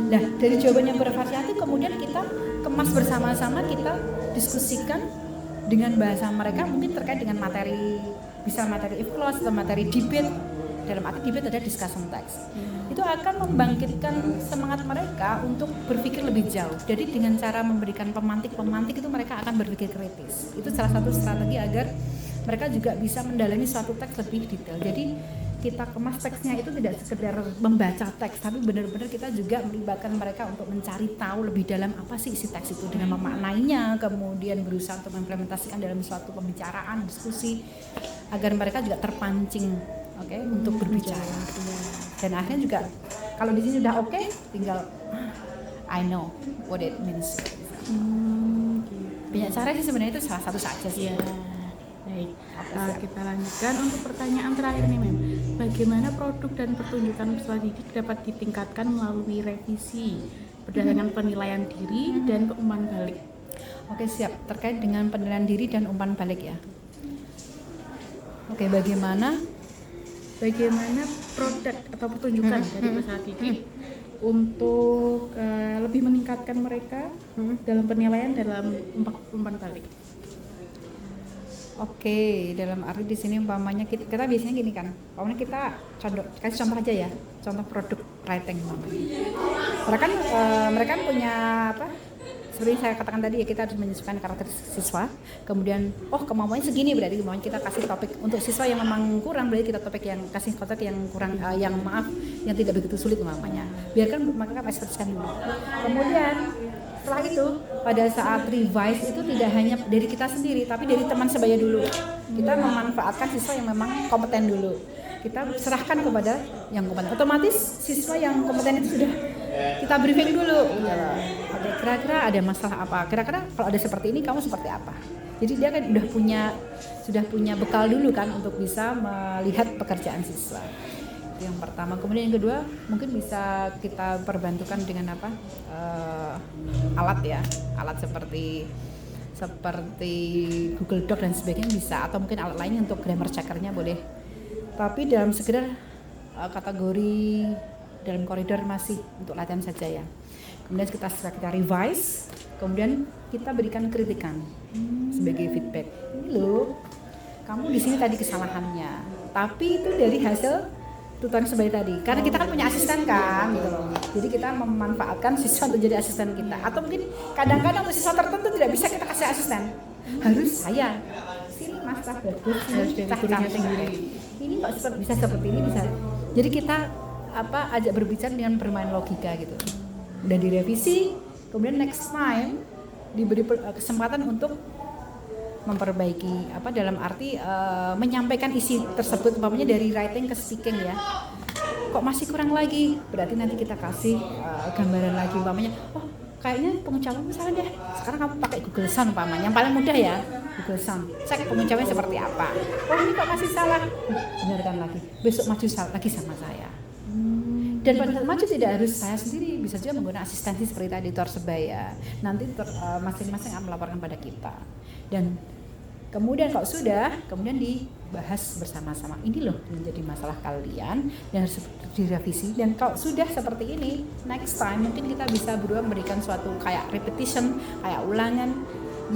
Nah, dari jawaban yang bervariasi kemudian kita kemas bersama-sama, kita diskusikan dengan bahasa mereka, mungkin terkait dengan materi, bisa materi if clause atau materi debate. Dalam arti debate ada discussion text. Itu akan membangkitkan semangat mereka untuk berpikir lebih jauh. Jadi dengan cara memberikan pemantik itu mereka akan berpikir kritis. Itu salah satu strategi agar mereka juga bisa mendalami suatu teks lebih detail. Jadi kita kemas teksnya itu tidak sekedar membaca teks, tapi benar-benar kita juga melibatkan mereka untuk mencari tahu lebih dalam apa sih isi teks itu, dengan memaknainya, kemudian berusaha untuk mengimplementasikan dalam suatu pembicaraan, diskusi, agar mereka juga terpancing, untuk berbicara. Dan akhirnya juga kalau di sini udah tinggal I know what it means. Banyak cara sih sebenarnya, itu salah satu saja sih. Iya. Baik, kita lanjutkan untuk pertanyaan terakhir nih Mem. Bagaimana produk dan pertunjukan peserta didik dapat ditingkatkan melalui revisi berdasarkan penilaian diri dan umpan balik? Oke, siap. Terkait dengan penilaian diri dan umpan balik ya. Oke, bagaimana produk atau pertunjukan dari peserta didik untuk lebih meningkatkan mereka dalam penilaian dalam umpan balik? Oke, dalam arti di sini umpamanya kita biasanya gini kan, umpamanya kita kasih contoh aja ya, contoh produk writing umpamanya. Mereka kan punya seperti saya katakan tadi ya, kita harus menyesuaikan karakter siswa. Kemudian kemampuannya segini, berarti kemauan kita kasih topik untuk siswa yang memang kurang, berarti kita kasih topik yang kurang, yang tidak begitu sulit umpamanya. Biarkan mereka ekspresikan dulu. Kemudian setelah itu pada saat revise itu tidak hanya dari kita sendiri, tapi dari teman sebaya dulu. Kita memanfaatkan siswa yang memang kompeten dulu. Kita serahkan kepada yang kompeten. Otomatis siswa yang kompeten itu sudah kita briefing dulu. Oke, kira-kira ada masalah apa? Kira-kira kalau ada seperti ini kamu seperti apa? Jadi dia kan sudah punya bekal dulu kan untuk bisa melihat pekerjaan siswa. Yang pertama. Kemudian yang kedua, mungkin bisa kita perbantukan dengan alat seperti Google Doc dan sebagainya bisa, atau mungkin alat lainnya untuk grammar checkernya boleh. Tapi dalam sekedar kategori dalam koridor masih untuk latihan saja ya. Kemudian kita revise, kemudian kita berikan kritikan sebagai feedback. Ini loh, kamu di sini tadi kesalahannya, tapi itu dari hasil tutoran sebaya tadi. Karena kita kan punya asisten kan, gitu loh. Jadi kita memanfaatkan siswa untuk jadi asisten kita. Atau mungkin kadang-kadang untuk siswa tertentu tidak bisa kita kasih asisten. Harus saya. Sini Mas Tah bagus, harus dari gurunya sendiri. Ini kok bisa seperti ini bisa. Jadi kita ajak berbicara dengan bermain logika gitu. Dan direvisi, kemudian next time diberi kesempatan untuk memperbaiki apa dalam arti menyampaikan isi tersebut, umpamanya dari writing ke speaking ya. Kok masih kurang lagi, berarti nanti kita kasih gambaran lagi, umpamanya oh kayaknya pengucapan misalnya deh sekarang kamu pakai Google Sound umpamanya, yang paling mudah ya Google Sound, cek pengucapannya seperti apa. Oh ini kok masih salah, benarkan lagi, besok maju lagi sama saya. Dan pada saat maju tidak harus saya sendiri, bisa juga menggunakan asistensi seperti tadi editor sebaya. Nanti masing-masing akan melaporkan pada kita. Dan kemudian kalau sudah, kemudian dibahas bersama-sama. Ini loh menjadi masalah kalian dan harus direvisi. Dan kalau sudah seperti ini, next time mungkin kita bisa berdua memberikan suatu kayak repetition, kayak ulangan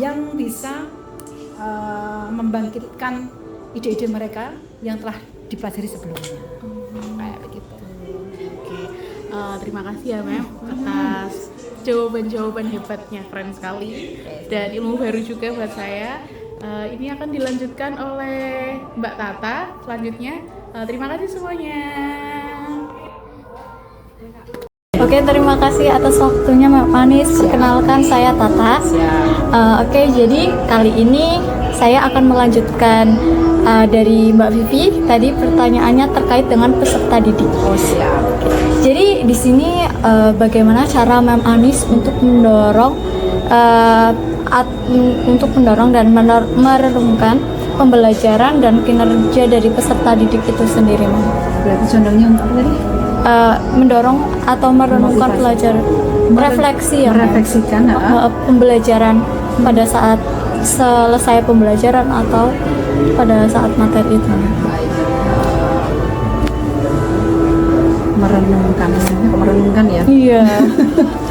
yang bisa membangkitkan ide-ide mereka yang telah dipelajari sebelumnya. Kayak begitu. Terima kasih ya Mem atas jawaban-jawaban hebatnya, keren sekali dan ilmu baru juga buat saya. Ini akan dilanjutkan oleh Mbak Tata selanjutnya. Terima kasih semuanya. Oke, terima kasih atas waktunya Mbak Manis. Perkenalkan saya Tata. Oke, jadi kali ini saya akan melanjutkan dari Mbak Vivi. Tadi pertanyaannya terkait dengan peserta didik. Oh siap. Jadi di sini bagaimana cara Mbak Anis untuk mendorong dan merenungkan pembelajaran dan kinerja dari peserta didik itu sendiri, Mbak? Berarti condongnya untuk apa tadi? Mendorong atau merenungkan pelajaran, refleksi ya, merefleksikan pembelajaran pada saat selesai pembelajaran atau pada saat materi itu. Merenungkan ya. Iya.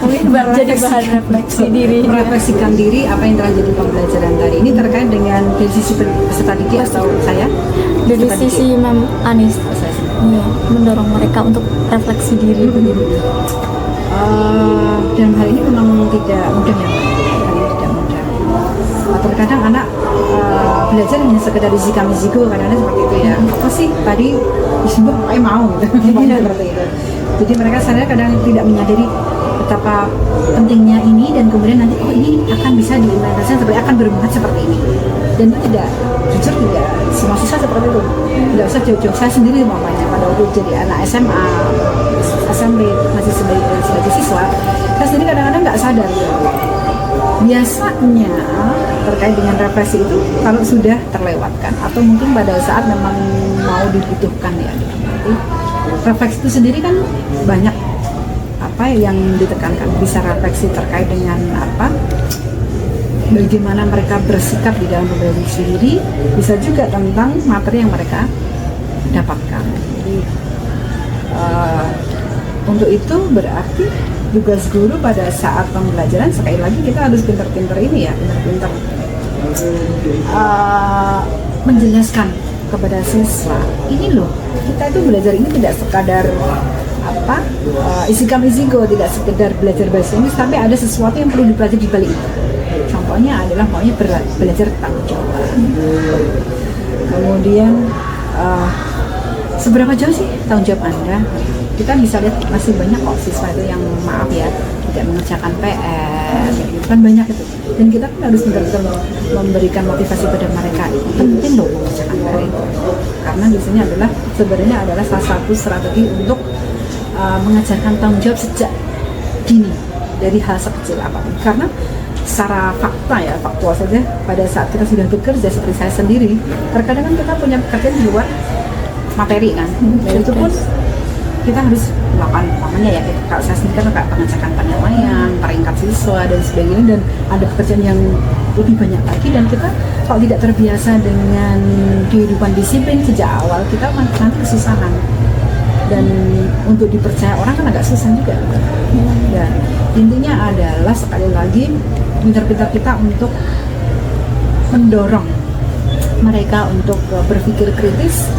Jadi bahan refleksi diri. Merefleksikan diri apa yang telah jadi pembelajaran tadi. Ini terkait dengan dari sisi peserta didik atau saya? Dari sisi Mem Anis. Iya, mendorong mereka untuk refleksi diri. Dan hal ini memang tidak mudah ya, tidak mudah. Terkadang anak belajar hanya sekedar zika-mizigo, kadang-kadang seperti itu ya. Apa sih tadi disuruh pokoknya mau gitu, seperti itu. Jadi mereka sadar kadang tidak menyadari betapa pentingnya ini, dan kemudian nanti oh ini akan bisa diimplementasikan seperti akan bermanfaat seperti ini. Dan itu tidak, jujur tidak semua siswa seperti itu. Tidak usah jauh-jauh, saya sendiri mamanya pada waktu jadi anak SMA, SMP masih sebagai siswa, saya sendiri kadang-kadang nggak sadar. Biasanya terkait dengan refleksi itu kalau sudah terlewatkan atau mungkin pada saat memang mau dibutuhkan ya, berarti refleksi itu sendiri kan banyak apa yang ditekankan, bisa refleksi terkait dengan apa, bagaimana mereka bersikap di dalam pembelajaran sendiri, bisa juga tentang materi yang mereka dapatkan. Jadi untuk itu berarti tugas guru pada saat pembelajaran, sekali lagi kita harus pintar-pintar ini ya, pintar-pintar menjelaskan kepada siswa, ini loh kita itu belajar ini tidak sekadar apa isi-kamizigo, tidak sekedar belajar bahasa Inggris, tapi ada sesuatu yang perlu dipelajari di balik itu. Contohnya adalah maunya belajar tanggung jawab. Kemudian seberapa jauh sih tanggung jawab Anda? Kita bisa lihat masih banyak kok siswa itu yang maaf ya tidak mengerjakan PR, gitu kan banyak itu. Dan kita kan harus benar-benar memberikan motivasi pada mereka, penting loh mengerjakan PR itu. Karena di sini adalah sebenarnya adalah salah satu strategi untuk mengajarkan tanggung jawab sejak dini dari hal sekecil apapun. Karena secara fakta ya, faktual saja, pada saat kita sudah bekerja seperti saya sendiri, terkadang kan kita punya pekerjaan di luar materi kan, dan itu pun kita harus melakukan namanya ya, kalau saya sendiri kan kayak pengecekan penilaian, peringkat siswa dan sebagainya, dan ada pekerjaan yang lebih banyak lagi, dan kita kalau tidak terbiasa dengan kehidupan disiplin sejak awal, kita nanti kesusahan, dan untuk dipercaya orang kan agak susah juga. Ya, intinya adalah sekali lagi pintar-pintar kita untuk mendorong mereka untuk berpikir kritis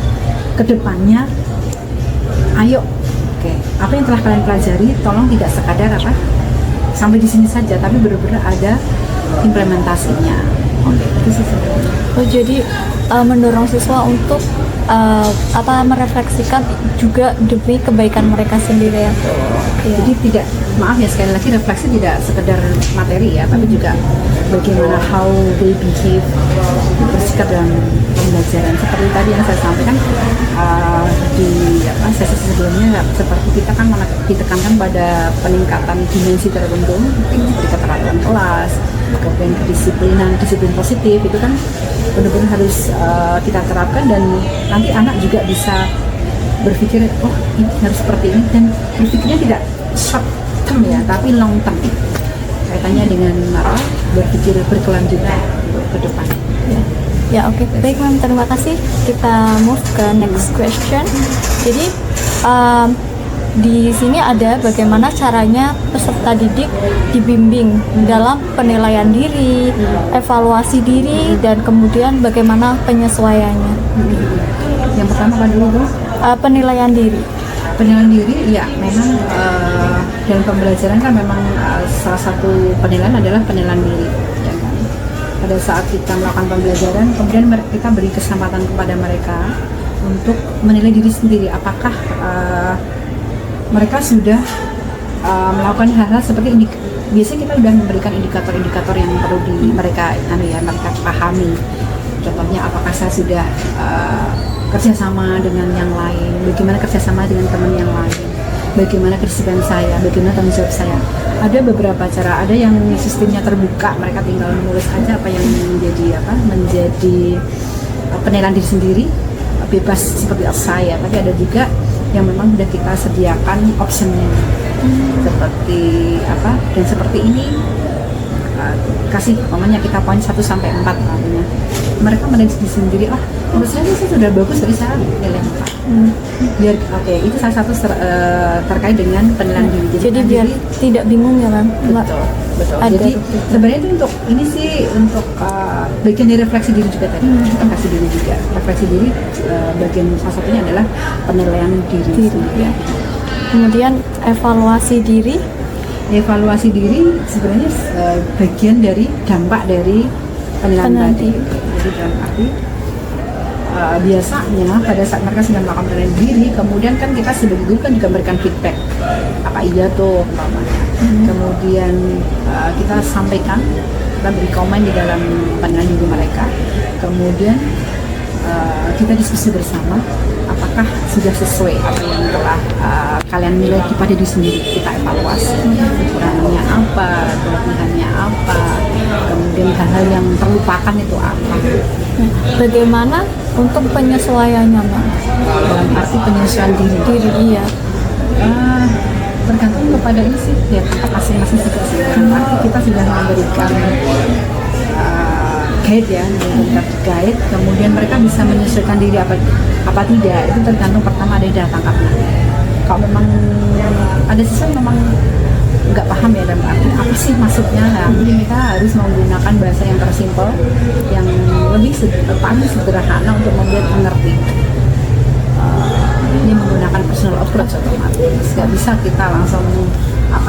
ke depannya. Ayo, oke, apa yang telah kalian pelajari tolong tidak sekadar apa sampai di sini saja, tapi benar-benar ada implementasinya. Oke, itu sih sebenarnya. Oh, jadi mendorong siswa untuk merefleksikan juga demi kebaikan mereka sendiri ya. Iya. Jadi tidak, maaf ya sekali lagi, refleksi tidak sekedar materi ya, tapi juga bagaimana how they behave, bersikap dalam pembelajaran. Seperti tadi yang saya sampaikan di sesi sebelumnya, seperti kita kan ditekankan pada peningkatan dimensi tertentu, seperti keteraturan kelas, kemudian kedisiplinan, disiplin positif, itu kan benar-benar harus kita terapkan, dan nanti anak juga bisa berpikir, oh ini harus seperti ini, dan berpikirnya tidak short term ya, tapi long term, kaitannya dengan berpikir berkelanjutan ke depan. Ya, oke. Baik, Ma'am, terima kasih. Kita move ke next question. Jadi di sini ada bagaimana caranya peserta didik dibimbing dalam penilaian diri, evaluasi diri, dan kemudian bagaimana penyesuaiannya. Yang pertama kan dulu Bu, Penilaian diri. penilaian diri, ya memang dalam pembelajaran kan memang salah satu penilaian adalah penilaian diri, ya kan. Pada saat kita melakukan pembelajaran, kemudian kita beri kesempatan kepada mereka untuk menilai diri sendiri, apakah mereka sudah melakukan hal-hal seperti ini. Biasanya kita sudah memberikan indikator-indikator yang perlu mereka pahami. Contohnya, apakah saya sudah kerjasama dengan yang lain, bagaimana kerjasama dengan teman yang lain, bagaimana kedisiplinan saya, bagaimana tanggung jawab saya. Ada beberapa cara, ada yang sistemnya terbuka, mereka tinggal menulis aja apa yang menjadi penilaian diri sendiri, bebas seperti saya. Tapi ada juga yang memang sudah kita sediakan optionnya, seperti dan seperti ini, kasih umpamanya kita poin 1 sampai 4 namanya. Mereka menilai diri sendiri, menurut saya sudah bagus, jadi saya nilai 4. Biar itu salah satu terkait dengan penilaian diri. Jadi biar tidak bingung ya, Ma'am. Betul. Jadi sebenarnya itu untuk bagian dari refleksi diri juga tadi. Refleksi diri juga. Refleksi diri bagian salah satunya adalah penilaian diri. Ya. Kemudian evaluasi diri. Evaluasi diri sebenarnya bagian dari dampak dari penilaian tadi. Jadi dalam arti biasanya pada saat mereka sedang melakukan penilaian diri, kemudian kan kita sebagai guru kan juga memberikan feedback, apa iya tuh umpamanya. Kemudian kita sampaikan, kita beri komen di dalam penilaian diri mereka. Kemudian kita diskusi bersama, apakah sudah sesuai apa yang telah kalian nilai kepada diri sendiri. Kita evaluasi kekurangannya apa, kelebihannya apa, kemudian hal-hal yang terlupakan itu apa. Bagaimana untuk penyesuaiannya, Ma'am? Dalam arti penyesuaian diri. Iya. Tergantung kepada ini sih, ya tempat masing-masing juga sih. Dalam arti kita sudah memberikan guide ya, memberikan guide, kemudian mereka bisa menyesuaikan diri apa tidak. Itu tergantung pertama dari daya tangkapnya. Kalau memang ada siswa memang nggak paham ya dalam arti apa sih maksudnya, mungkin kita harus menggunakan bahasa yang tersimpel, yang lebih paling sederhana untuk membuat mengerti. Ini menggunakan personal approach otomatis, nggak bisa kita langsung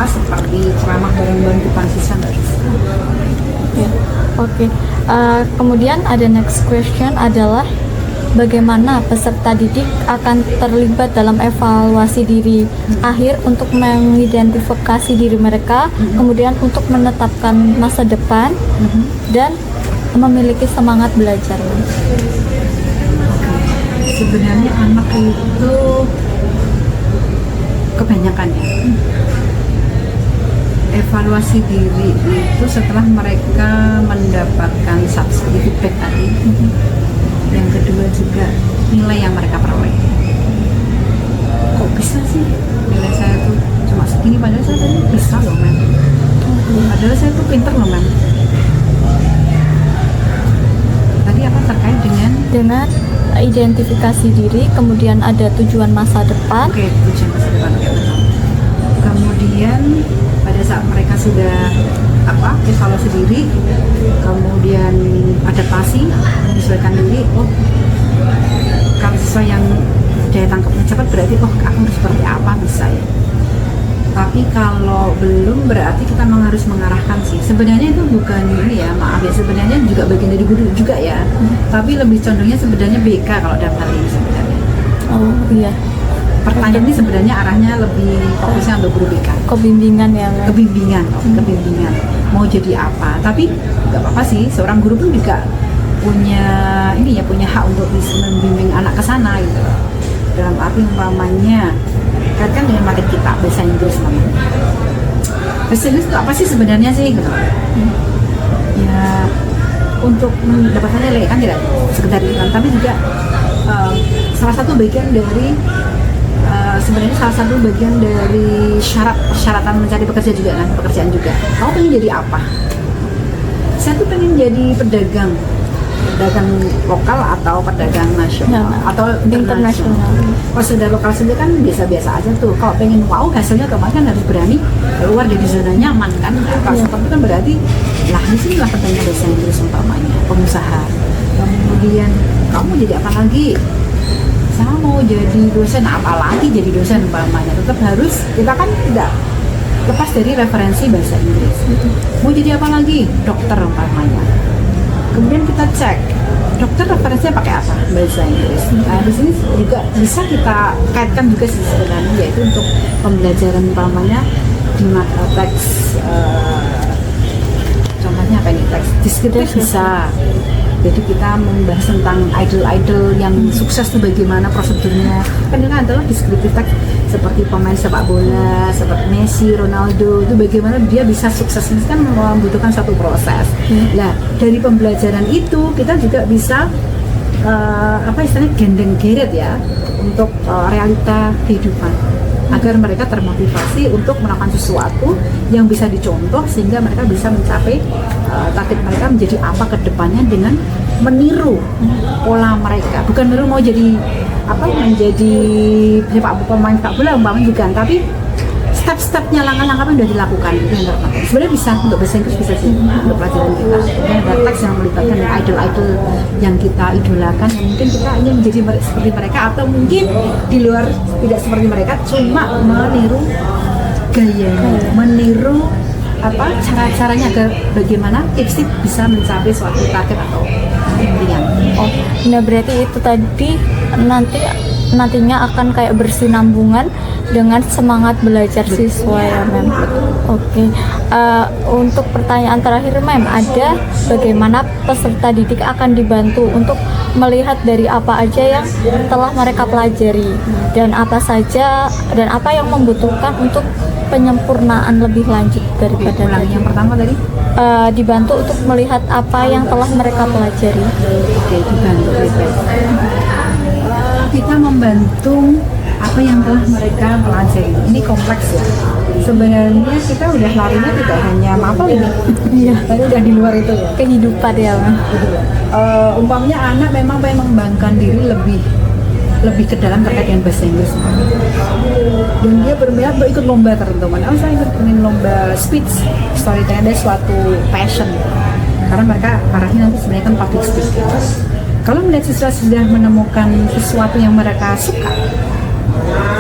seperti ceramah bareng-bareng di depan siswa, nggak bisa. Oke. Kemudian ada next question adalah bagaimana peserta didik akan terlibat dalam evaluasi diri akhir untuk mengidentifikasi diri mereka, kemudian untuk menetapkan masa depan dan memiliki semangat belajar. Sebenarnya anak itu kebanyakan ya evaluasi diri itu setelah mereka mendapatkan feedback tadi. Yang kedua juga nilai yang mereka peroleh. Kok bisa sih nilai saya tuh cuma segini, padahal saya tadi bisa loh, Mem. Padahal saya tuh pinter loh, Mem. Tadi apa terkait dengan identifikasi diri, kemudian ada tujuan masa depan. Oke, tujuan masa depan. Kemudian pada saat mereka sudah evaluasi diri, kemudian adaptasi, menyesuaikan diri. Kalau siswa yang daya tangkapnya cepat berarti aku harus seperti apa bisa ya. Tapi kalau belum berarti kita memang harus mengarahkan sih. Sebenarnya itu bukan ini ya, maaf ya, sebenarnya juga bagian dari guru juga ya. Tapi lebih condongnya sebenarnya BK kalau dalam hal ini sebenarnya. Oh iya, Pertanyaan ini sebenarnya arahnya lebih fokusnya untuk guru BK. kebimbingan ya Mem. Kebimbingan, kebimbingan. Mau jadi apa? Tapi nggak apa-apa sih. Seorang guru pun juga punya ini ya, punya hak untuk bisa membimbing anak ke sana gitu. Dalam arti umpamanya kan dengan materi kita bahasa Inggris namanya. Bahasa Inggris itu apa sih sebenarnya sih gitu. Ya untuk mendapatkan nilai kan tidak sekedar itu kan, tapi juga salah satu bagian dari sebenarnya salah satu bagian dari persyaratan mencari pekerja juga kan, pekerjaan juga. Kamu pengen jadi apa? Saya tuh pengen jadi pedagang lokal atau pedagang nasional atau internasional. Kalau sudah lokal saja kan biasa-biasa aja tuh. Kalau pengen wow hasilnya kemarin kan harus berani keluar dari zona nyaman kan. Kalau seperti itu kan berarti lah di sini lah pentingnya bahasa Inggris umpamanya pengusaha. Kemudian kamu jadi apa lagi? Saya mau jadi dosen, apalagi jadi dosen umpamanya. Tetap harus, kita kan tidak lepas dari referensi bahasa Inggris. Mau jadi apa lagi? Dokter umpamanya. Kemudian kita cek dokter referensinya pakai apa, bahasa Inggris. Nah di sini juga bisa kita kaitkan juga sih sebenarnya, yaitu untuk pembelajaran umpamanya di mata teks contohnya apa ini, teks deskriptif bisa. Jadi kita membahas tentang idol-idol yang sukses itu bagaimana prosedurnya. Kan ini adalah deskriptif teks seperti pemain sepak bola, seperti Messi, Ronaldo, itu bagaimana dia bisa sukses. Ini kan membutuhkan satu proses. Nah, dari pembelajaran itu kita juga bisa apa istilahnya gendeng geret ya untuk realita kehidupan, agar mereka termotivasi untuk melakukan sesuatu yang bisa dicontoh sehingga mereka bisa mencapai target mereka menjadi apa ke depannya dengan meniru pola mereka. Bukan meniru mau jadi apa, menjadi pemain sepak bola umpamanya, bukan, tapi step-stepnya, langkah-langkah yang sudah dilakukan itu yang terpenting. Sebenarnya bisa untuk bahasa Inggris bisa sih untuk pelajaran kita. Dan ada teks yang melibatkan idol-idol yang kita idolakan, yang mungkin kita ingin menjadi seperti mereka, atau mungkin di luar tidak seperti mereka, cuma meniru gayanya, meniru apa cara-caranya agar bagaimana tips-tips bisa mencapai suatu target atau impian. Oh, nah berarti itu tadi nantinya akan kayak bersinambungan dengan semangat belajar siswa ya Mem. Oke. Untuk pertanyaan terakhir Mem, ada bagaimana peserta didik akan dibantu untuk melihat dari apa aja yang telah mereka pelajari dan apa saja dan apa yang membutuhkan untuk penyempurnaan lebih lanjut daripada tadi. Yang pertama tadi dibantu untuk melihat apa yang telah mereka pelajari. oke, dibantu kita membantu apa yang telah mereka pelajari. Ini kompleks ya. Sebenarnya kita udah larinya tidak hanya mapel ini. Iya. Tapi udah di luar itu ya. Kehidupan ya Mem. Umpamanya anak memang pengen mengembangkan diri lebih ke dalam terkait dengan bahasa Inggris. Dan dia berminat untuk ikut lomba tertentu. Saya ingin lomba speech, storytelling, ada suatu passion. Karena mereka arahnya nanti sebenarnya kan public speaking. Kalau melihat siswa sudah menemukan sesuatu yang mereka suka,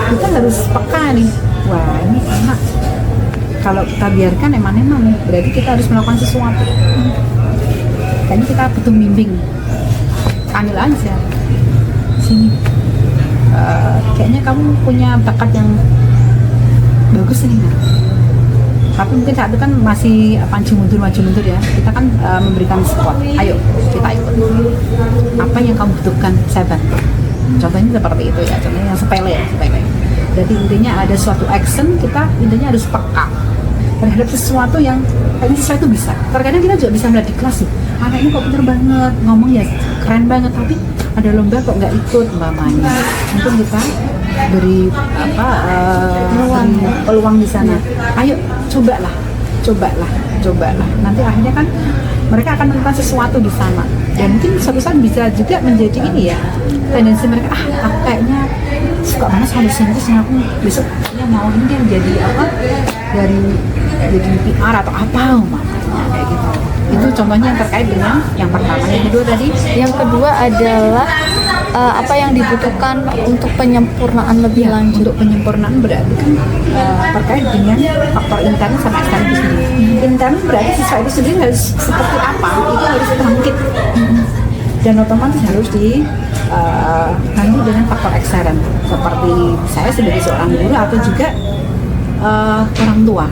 kita harus peka nih. Wah, ini anak kalau kita biarkan emang nih, berarti kita harus melakukan sesuatu. Kayaknya kita butuh bimbing. Panggil aja sini. Kayaknya kamu punya bakat yang bagus nih. Tapi mungkin saat itu kan masih maju mundur ya. Kita kan memberikan support. Ayo kita ikut. Apa yang kamu butuhkan, saya bantu. Contohnya seperti itu ya. Contohnya yang sepele. Jadi intinya ada suatu action, kita intinya harus peka terhadap sesuatu yang ini sesuatu bisa. Terkadang kita juga bisa melihat di kelas sih. Anak ini kok pintar banget, ngomong ya keren banget, tapi ada lomba kok nggak ikut umpamanya. Mungkin kita beri peluang di sana. Ayo cobalah. Nanti akhirnya kan mereka akan menemukan sesuatu di sana. Dan mungkin suatu saat bisa juga menjadi ini ya, tendensi mereka, aku kayaknya suka banget sama bahasa Inggris, aku besok kayaknya mau ini jadi apa, dari jadi PR atau apa umpamanya kayak gitu. Itu contohnya yang terkait dengan yang pertama. Yang kedua tadi? Yang kedua adalah apa yang dibutuhkan untuk penyempurnaan lebih lanjut? Untuk penyempurnaan berarti kan terkait dengan faktor intern sama ekstern itu sendiri. Intern berarti siswa itu sendiri harus seperti apa, itu harus bangkit dan otomatis harus dibantu dengan faktor ekstern seperti saya sebagai seorang guru atau juga orang tua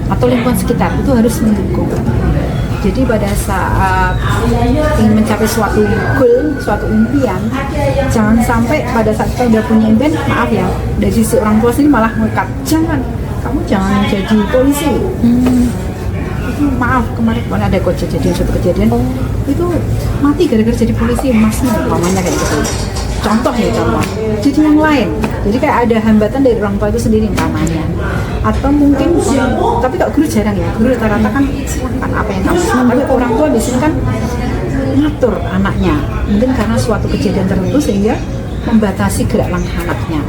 atau lingkungan sekitar itu harus mendukung. Jadi pada saat ingin mencapai suatu goal, suatu impian, jangan sampai pada saat kita udah punya impian, maaf ya, dari sisi orang tua sendiri malah ngekat, kamu jangan jadi polisi. Itu maaf, kemarin ada suatu kejadian itu mati gara-gara jadi polisi, masnya umpamanya kayak gitu. Contoh. Jadi yang lain, jadi kayak ada hambatan dari orang tua itu sendiri umpamanya. Atau mungkin tapi kok guru jarang ya, guru rata-rata kan silahkan apa yang kamu suka, tapi orang tua biasanya kan ngatur anaknya, mungkin karena suatu kejadian tertentu sehingga membatasi gerak langkah anaknya.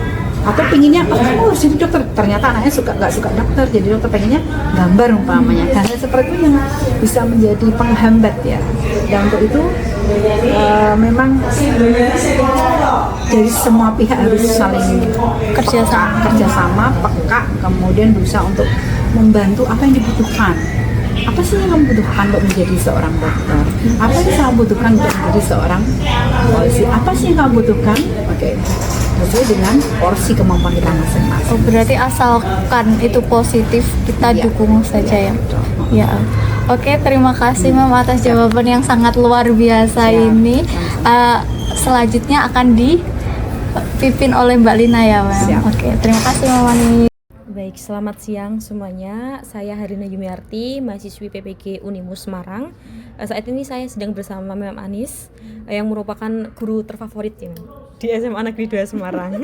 Atau pengennya, oh harus jadi dokter, ternyata anaknya nggak suka dokter, jadi dokter pengennya gambar umpamanya. Karena seperti itu yang bisa menjadi penghambat ya. Dan untuk itu memang jadi semua pihak harus saling kerjasama, peka, kemudian berusaha untuk membantu apa yang dibutuhkan. Apa sih yang kamu butuhkan untuk menjadi seorang dokter? Apa yang kamu butuhkan untuk menjadi seorang polisi? Apa sih yang kamu butuhkan? Oke. Sesuai dengan porsi kemampuan kita masing-masing. Oh, berarti asalkan itu positif kita dukung saja ya. Ya. Oke, terima kasih Mam atas jawaban yang sangat luar biasa ini. Selanjutnya akan dipimpin oleh Mbak Lina ya, Mam. Oke, terima kasih Mam Ani. Baik, selamat siang semuanya. Saya Harina Yumiarti, mahasiswi PPG Unimus Semarang. Saat ini saya sedang bersama Mem Anis yang merupakan guru terfavorit ya, di SMA Negeri 2 Semarang.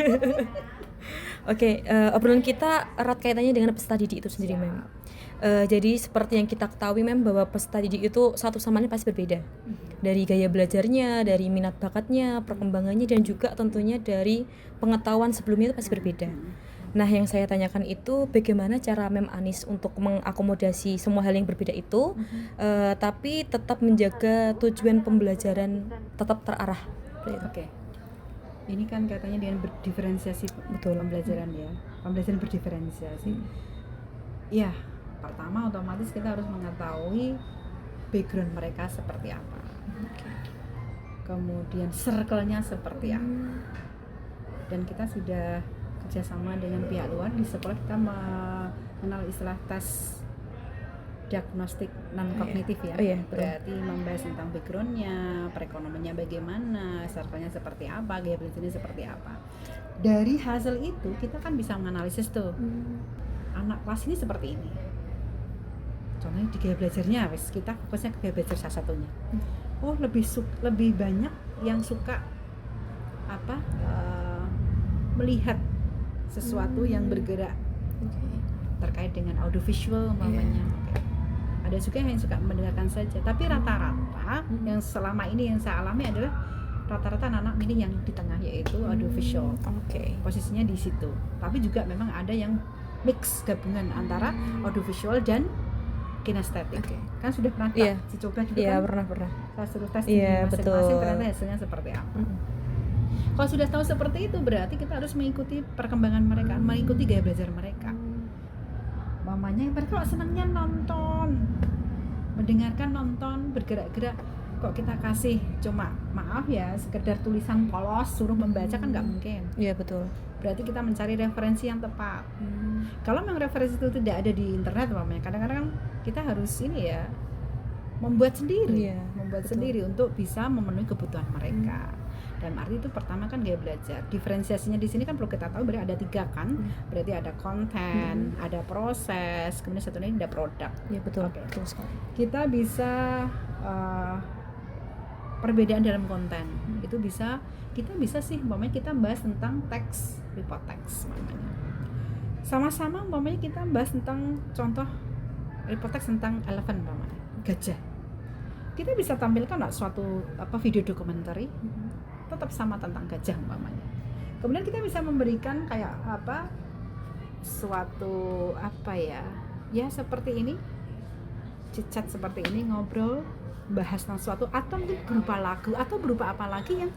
Oke, obrolan kita erat kaitannya dengan peserta didik itu sendiri, Mem. Jadi seperti yang kita ketahui, Mem, bahwa peserta didik itu satu sama lain pasti berbeda. Dari gaya belajarnya, dari minat bakatnya, perkembangannya, dan juga tentunya dari pengetahuan sebelumnya itu pasti berbeda. Nah, yang saya tanyakan itu bagaimana cara Mem Anis untuk mengakomodasi semua hal yang berbeda itu, tapi tetap menjaga tujuan pembelajaran tetap terarah. Oke. Ini kan katanya dengan berdiferensiasi, betul, pembelajaran ya. Pembelajaran berdiferensiasi. Ya, pertama otomatis kita harus mengetahui background mereka seperti apa. Kemudian circle-nya seperti apa. Dan kita sudah kerjasama dengan pihak luar di sekolah, kita mengenal istilah tes diagnostik non kognitif ya. Berarti membahas tentang backgroundnya, perekonomiannya bagaimana, circle-nya seperti apa, gaya belajarnya seperti apa. Dari hasil itu kita kan bisa menganalisis tuh anak kelas ini seperti ini. Contohnya di gaya belajarnya, kita fokusnya ke gaya belajar salah satunya. Oh, lebih banyak yang suka melihat sesuatu yang bergerak terkait dengan audiovisual umpamanya. Ada juga yang suka mendengarkan saja, tapi rata-rata yang selama ini yang saya alami adalah rata-rata anak-anak milih yang di tengah, yaitu audiovisual. Posisinya di situ. Tapi juga memang ada yang mix gabungan antara audiovisual dan kinestetik. Kan sudah pernah dicoba juga kan? Pernah. Saya suruh tes di masing-masing, ternyata hasilnya seperti apa. Kalau sudah tahu seperti itu, berarti kita harus mengikuti perkembangan mereka, mengikuti gaya belajar mereka. Mamanya mereka kok senangnya nonton, mendengarkan, nonton, bergerak-gerak. Kok kita kasih cuma, maaf ya, sekedar tulisan polos suruh membaca kan nggak mungkin. Iya, betul. Berarti kita mencari referensi yang tepat. Kalau memang referensi itu tidak ada di internet, mamanya kadang-kadang kita harus membuat sendiri untuk bisa memenuhi kebutuhan mereka. Dalam arti itu pertama kan gaya belajar. Diferensiasinya di sini kan perlu kita tahu, berarti ada 3 kan. Berarti ada konten, ada proses, kemudian satu lagi ada produk. Iya, betul. Betul sekali. Kita bisa perbedaan dalam konten. Itu kita bisa sih umpamanya kita bahas tentang teks, report teks umpamanya. Sama-sama umpamanya kita bahas tentang contoh report teks tentang elephant umpamanya, gajah. Kita bisa tampilkan suatu video dokumenter tetap sama tentang gajah umpamanya. Kemudian kita bisa memberikan kayak suatu seperti ini, chit-chat seperti ini, ngobrol, bahas tentang suatu, atau mungkin berupa lagu atau berupa apa lagi yang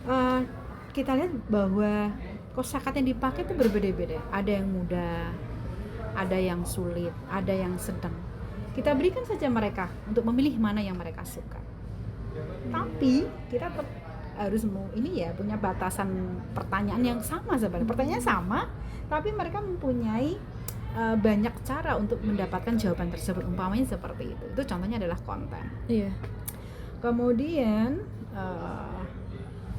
eh, kita lihat bahwa kosakata yang dipakai itu berbeda-beda. Ada yang mudah, ada yang sulit, ada yang sedang. Kita berikan saja mereka untuk memilih mana yang mereka suka. Tapi kita tetap harus punya batasan pertanyaan yang sama sebenarnya. Pertanyaan sama, tapi mereka mempunyai banyak cara untuk mendapatkan jawaban tersebut. Umpamanya seperti itu. Itu contohnya adalah konten. Iya. Kemudian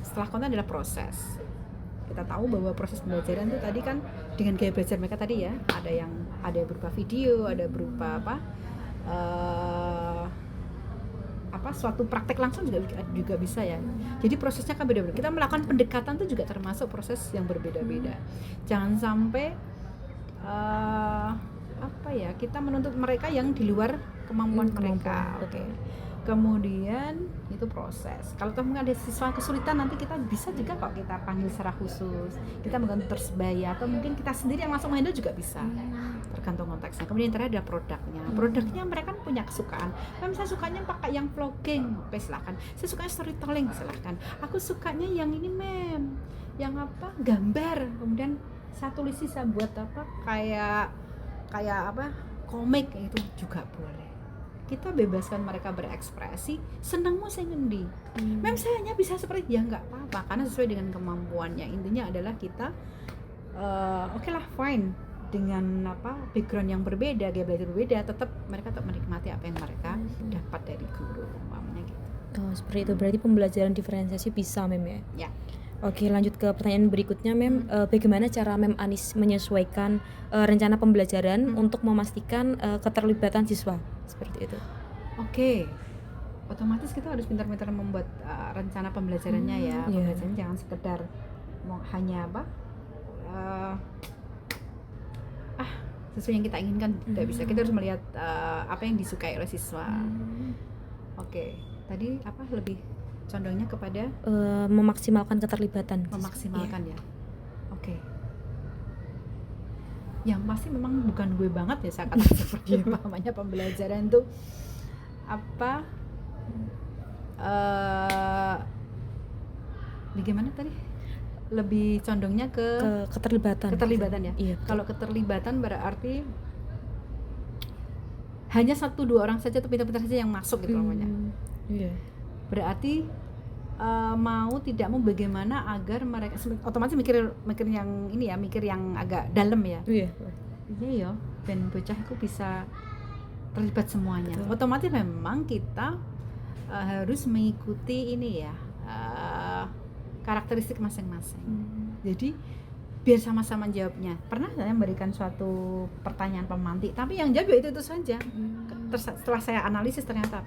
setelah konten adalah proses. Kita tahu bahwa proses pembelajaran itu tadi kan dengan gaya belajar mereka tadi ya, ada berupa video, ada berupa suatu praktek langsung juga bisa ya. Jadi prosesnya kan beda-beda. Kita melakukan pendekatan itu juga termasuk proses yang berbeda-beda. Jangan sampai kita menuntut mereka yang di luar kemampuan mereka. Oke. Kemudian itu proses. Kalau mungkin ada siswa kesulitan, nanti kita bisa juga kok kita panggil secara khusus. Kita mengganti tersebaya atau mungkin kita sendiri yang langsung handle juga bisa. Tergantung konteksnya. Kemudian yang terakhir ada produknya. Produknya mereka kan punya kesukaan. Kalau misalnya sukanya pakai yang vlogging, oke silakan. Saya sukanya storytelling, silakan. Aku sukanya yang ini yang gambar. Kemudian saya tulis, saya buat kayak komik, itu juga boleh. Kita bebaskan mereka berekspresi, senangmu saya ngendi. Saya hanya bisa seperti ya nggak apa-apa karena sesuai dengan kemampuannya. Intinya adalah kita oke lah fine dengan background yang berbeda, gaya belajar berbeda, tetap mereka tetap menikmati apa yang mereka dapat dari guru umpamanya gitu. Oh, seperti itu. Berarti pembelajaran diferensiasi bisa Mem ya? Ya. Oke, lanjut ke pertanyaan berikutnya Mem. Bagaimana cara Mem Anis menyesuaikan rencana pembelajaran untuk memastikan keterlibatan siswa? Seperti itu. Oke. Otomatis kita harus pintar-pintar membuat rencana pembelajarannya ya. Pembelajaran jangan sekedar hanya sesuai yang kita inginkan, tidak bisa. Kita harus melihat apa yang disukai oleh siswa. Oke. Tadi lebih condongnya kepada memaksimalkan keterlibatan. Memaksimalkan ya. Oke. Yang pasti memang bukan gue banget ya saya katakan seperti namanya pembelajaran tuh bagaimana tadi? Lebih condongnya ke keterlibatan ya. Iya. Kalau keterlibatan berarti hanya 1-2 orang saja atau pintar-pintar saja yang masuk gitu namanya. Iya. Berarti mau tidak mau bagaimana agar mereka otomatis mikir yang ini ya, mikir yang agak dalam ya. Iya ya, ben bocah itu bisa terlibat semuanya. Otomatis memang kita harus mengikuti ini ya, karakteristik masing-masing. Jadi biar sama-sama jawabnya. Pernah saya memberikan suatu pertanyaan pemantik, tapi yang jawab itu saja. Setelah saya analisis ternyata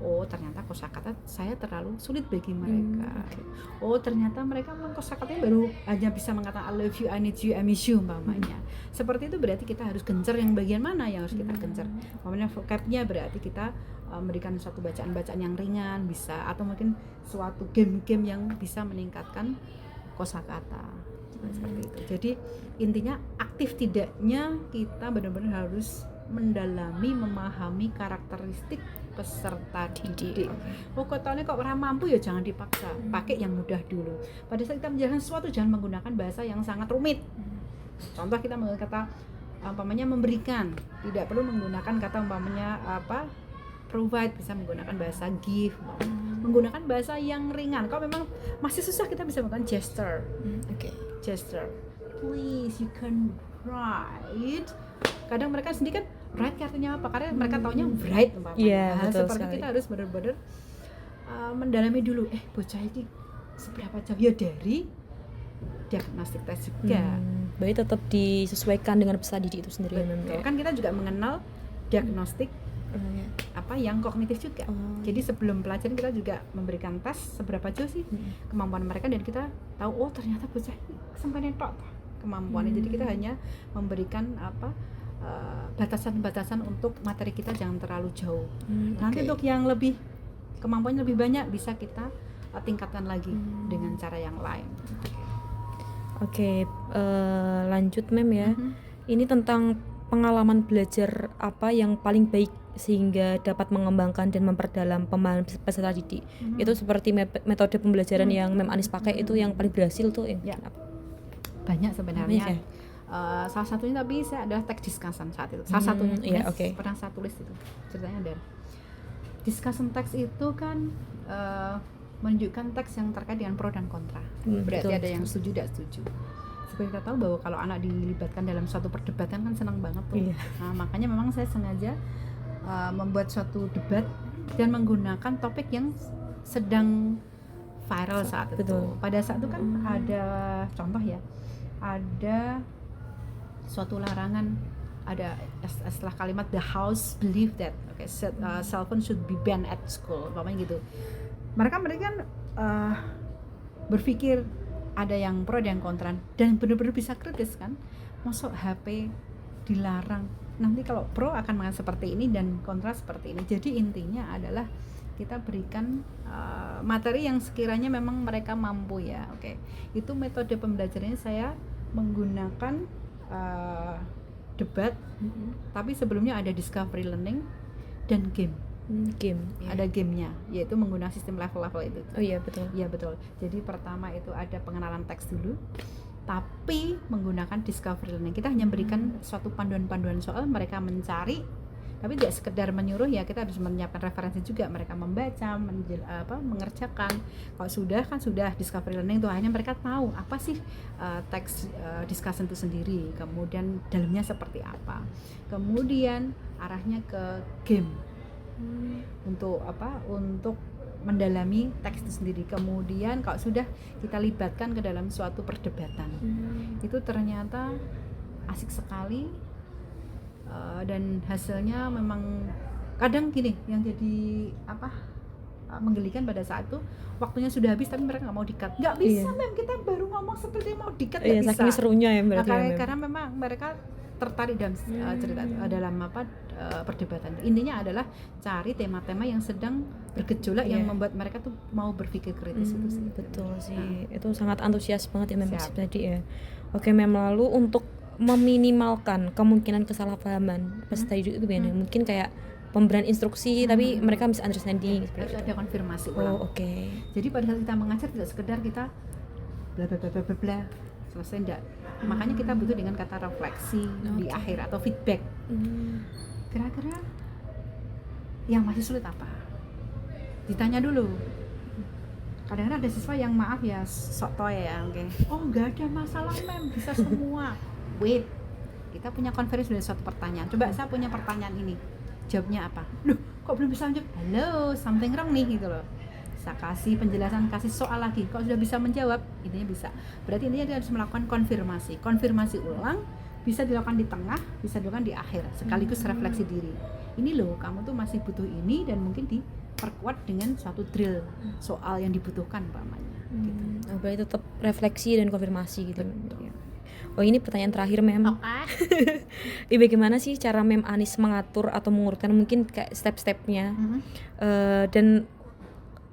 ternyata kosakata saya terlalu sulit bagi mereka. Ternyata mereka memang kosakatanya baru hanya bisa mengatakan I love you, I need you, I miss you umpamanya. Seperti itu berarti kita harus gencar yang bagian mana yang harus kita gencar. Umpamanya vocabnya berarti kita memberikan suatu bacaan-bacaan yang ringan bisa, atau mungkin suatu game-game yang bisa meningkatkan kosakata. Seperti itu. Jadi intinya aktif tidaknya kita benar-benar harus mendalami, memahami karakteristik peserta didik. Katanya kok orang mampu ya jangan dipaksa, pakai yang mudah dulu. Pada saat kita menjelaskan sesuatu jangan menggunakan bahasa yang sangat rumit. Contoh kita menggunakan kata umpamanya memberikan, tidak perlu menggunakan kata umpamanya provide, bisa menggunakan bahasa give, menggunakan bahasa yang ringan. Kalau memang masih susah kita bisa menggunakan gesture. Gesture. Please you can write. Kadang mereka sendiri kan write artinya apa? Karena mereka taunya bright umpamanya. Seperti sekali. Kita harus benar-benar mendalami dulu. Bocah ini seberapa jauh ya dari diagnostik tes juga. Baik, tetap disesuaikan dengan peserta didik itu sendiri. Betul. Kan kita juga mengenal diagnostik yang kognitif juga. Jadi sebelum pelajaran kita juga memberikan tes seberapa jauh sih kemampuan mereka, dan kita tahu ternyata bocah ini sampai netok kemampuannya. Jadi kita hanya memberikan batasan-batasan untuk materi kita jangan terlalu jauh. Nanti untuk yang lebih kemampuannya lebih banyak bisa kita tingkatkan lagi dengan cara yang lain. Lanjut Mem ya. Ini tentang pengalaman belajar apa yang paling baik sehingga dapat mengembangkan dan memperdalam pemahaman peserta didik. Itu seperti metode pembelajaran yang Mem Anis pakai itu yang paling berhasil tuh Ya. apa? Banyak sebenarnya. Banyak ya? Salah satunya tapi saya adalah teks discussion saat itu. Salah satunya iya, Mas, oke. pernah saya tulis itu. Ceritanya ada. Discussion teks itu kan menunjukkan teks yang terkait dengan pro dan kontra. Berarti betul. ada yang setuju tidak setuju. Seperti kita tahu bahwa kalau anak dilibatkan dalam suatu perdebatan kan senang banget tuh. Iya. Nah, makanya memang saya sengaja membuat suatu debat dan menggunakan topik yang sedang viral saat itu. Betul. Pada saat itu kan ada contoh ya, ada suatu larangan, ada setelah kalimat the house believe that cell phone should be banned at school, umpamanya gitu. Mereka kan berpikir ada yang pro dan yang kontra dan benar-benar bisa kritis kan, masuk HP dilarang, nanti kalau pro akan mengatakan seperti ini dan kontra seperti ini. Jadi intinya adalah kita berikan materi yang sekiranya memang mereka mampu ya. Oke. Itu metode pembelajarannya saya menggunakan debat, tapi sebelumnya ada discovery learning dan game. Game. Ada gamenya, yaitu menggunakan sistem level-level itu. Oh iya betul. Iya betul. Jadi pertama itu ada pengenalan teks dulu, tapi menggunakan discovery learning. Kita hanya berikan suatu panduan-panduan soal, mereka mencari, tapi tidak sekedar menyuruh ya, kita harus menyiapkan referensi juga, mereka membaca, mengerjakan. Kalau sudah kan sudah discovery learning tuh, akhirnya mereka tahu apa sih teks discussion itu sendiri, kemudian dalamnya seperti apa, kemudian arahnya ke game untuk mendalami teks itu sendiri. Kemudian kalau sudah kita libatkan ke dalam suatu perdebatan, itu ternyata asik sekali. Dan hasilnya memang kadang gini yang jadi menggelikan pada saat itu, waktunya sudah habis tapi mereka nggak mau di-cut. Nggak bisa, Mem, kita baru ngomong seperti mau di-cut, nggak bisa. Saking serunya ya berarti. Karena memang mereka tertarik dalam cerita dalam perdebatan. Intinya adalah cari tema-tema yang sedang bergejolak yang membuat mereka tuh mau berpikir kritis itu sih. Betul sih. Itu sangat antusias banget ya Mem Siap. tadi ya. Oke Mem, lalu untuk meminimalkan kemungkinan kesalahpahaman peserta didik itu gimana? Mungkin kayak pemberian instruksi tapi mereka misunderstanding Harus seperti itu. ada konfirmasi ulang. Oh, oke. Jadi pada saat kita mengajar tidak sekedar kita bla bla bla bla bla, bla selesai, enggak. Makanya kita butuh dengan kata refleksi di akhir atau feedback. Kira-kira yang masih sulit apa? Ditanya dulu. Kadang-kadang ada siswa yang maaf ya sok toy ya, oke. Oh nggak ada masalah Mem, bisa semua. Wait, kita punya konferensi dari suatu pertanyaan. Coba saya punya pertanyaan ini, jawabnya apa? Loh, kok belum bisa menjawab? Halo, something wrong nih gitu loh. Saya kasih penjelasan, kasih soal lagi. Kalau sudah bisa menjawab, intinya bisa. Berarti intinya dia harus melakukan konfirmasi ulang. Bisa dilakukan di tengah, bisa dilakukan di akhir, sekaligus refleksi diri. Ini loh, kamu tuh masih butuh ini dan mungkin diperkuat dengan suatu drill soal yang dibutuhkan umpamanya. Gitu. Oh, berarti tetap refleksi dan konfirmasi gitu. Oh ini pertanyaan terakhir Mem. Bagaimana sih cara Mem Anis mengatur atau mengurutkan mungkin kayak step-stepnya dan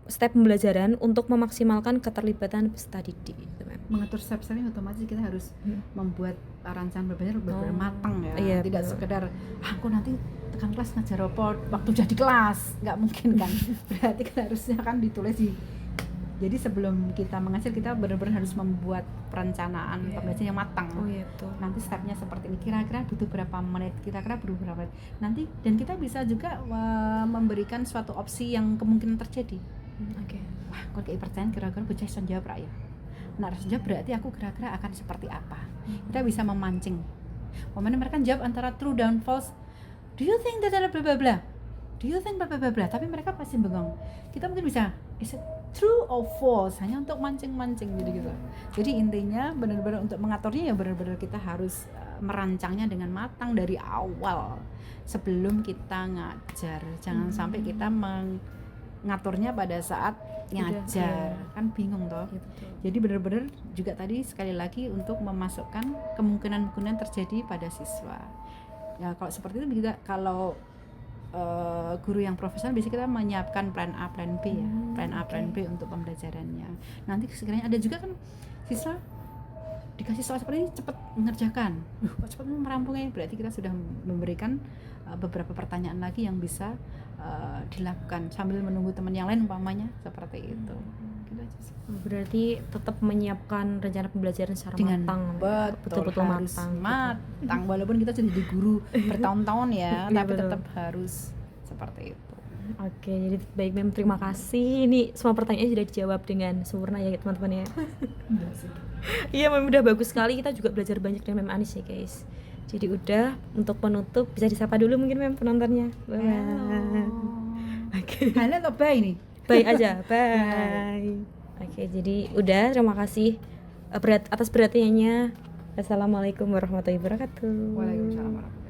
step pembelajaran untuk memaksimalkan keterlibatan peserta didik gitu, Mem. Mengatur step-stepnya otomatis kita harus membuat rancangan belajar benar-benar matang ya. Iya, Tidak betul. sekedar aku nanti tekan kelas ngajar raport waktu jadi kelas, nggak mungkin kan. Berarti kan harusnya kan ditulis di. Jadi sebelum kita mengajar kita benar-benar harus membuat perencanaan pembelajaran yang matang. Oh iya betul. Nanti stepnya seperti ini, kira-kira butuh berapa menit, kira-kira butuh berapa menit. Nanti dan kita bisa juga memberikan suatu opsi yang kemungkinan terjadi. Oke. Wah, kalau kayak pertanyaan kira-kira bocah iso jawab ra ya. Nah, harus jawab berarti aku kira-kira akan seperti apa. Kita bisa memancing. Momennya mereka jawab antara true dan false. Do you think that ada bla bla bla? Do you think bla bla bla bla? Tapi mereka pasti bengong. Kita mungkin bisa, is it true or false? Hanya untuk mancing-mancing gitu. Jadi intinya benar-benar untuk mengaturnya ya benar-benar kita harus merancangnya dengan matang dari awal sebelum kita ngajar. Jangan sampai kita mengaturnya pada saat ngajar, kan bingung toh. Jadi benar-benar juga tadi sekali lagi untuk memasukkan kemungkinan-kemungkinan terjadi pada siswa. Ya kalau seperti itu kita kalau guru yang profesional biasanya kita menyiapkan plan A, plan B ya, plan A, plan B untuk pembelajarannya. Nanti sekiranya ada juga kan siswa dikasih soal seperti ini cepat mengerjakan. Kok cepat merampungnya? Berarti kita sudah memberikan beberapa pertanyaan lagi yang bisa dilakukan sambil menunggu teman yang lain umpamanya seperti itu. Gitu aja sih. Berarti tetap menyiapkan rencana pembelajaran secara Dengan matang, betul-betul harus matang. matang. Walaupun kita sudah jadi guru bertahun-tahun ya, Iya, tapi betul. tetap harus seperti itu. Oke, jadi baik Mem, terima kasih. Ini semua pertanyaan sudah dijawab dengan sempurna ya teman-teman ya. Iya Mem, udah bagus sekali. Kita juga belajar banyak dari Mem Anis ya guys. Jadi udah, untuk penutup bisa disapa dulu mungkin Mem penontonnya. Bye. Oke. Halo atau bye ini? Bye aja, bye. Oke, jadi udah, terima kasih atas perhatiannya. Assalamualaikum warahmatullahi wabarakatuh. Waalaikumsalam warahmatullahi wabarakatuh.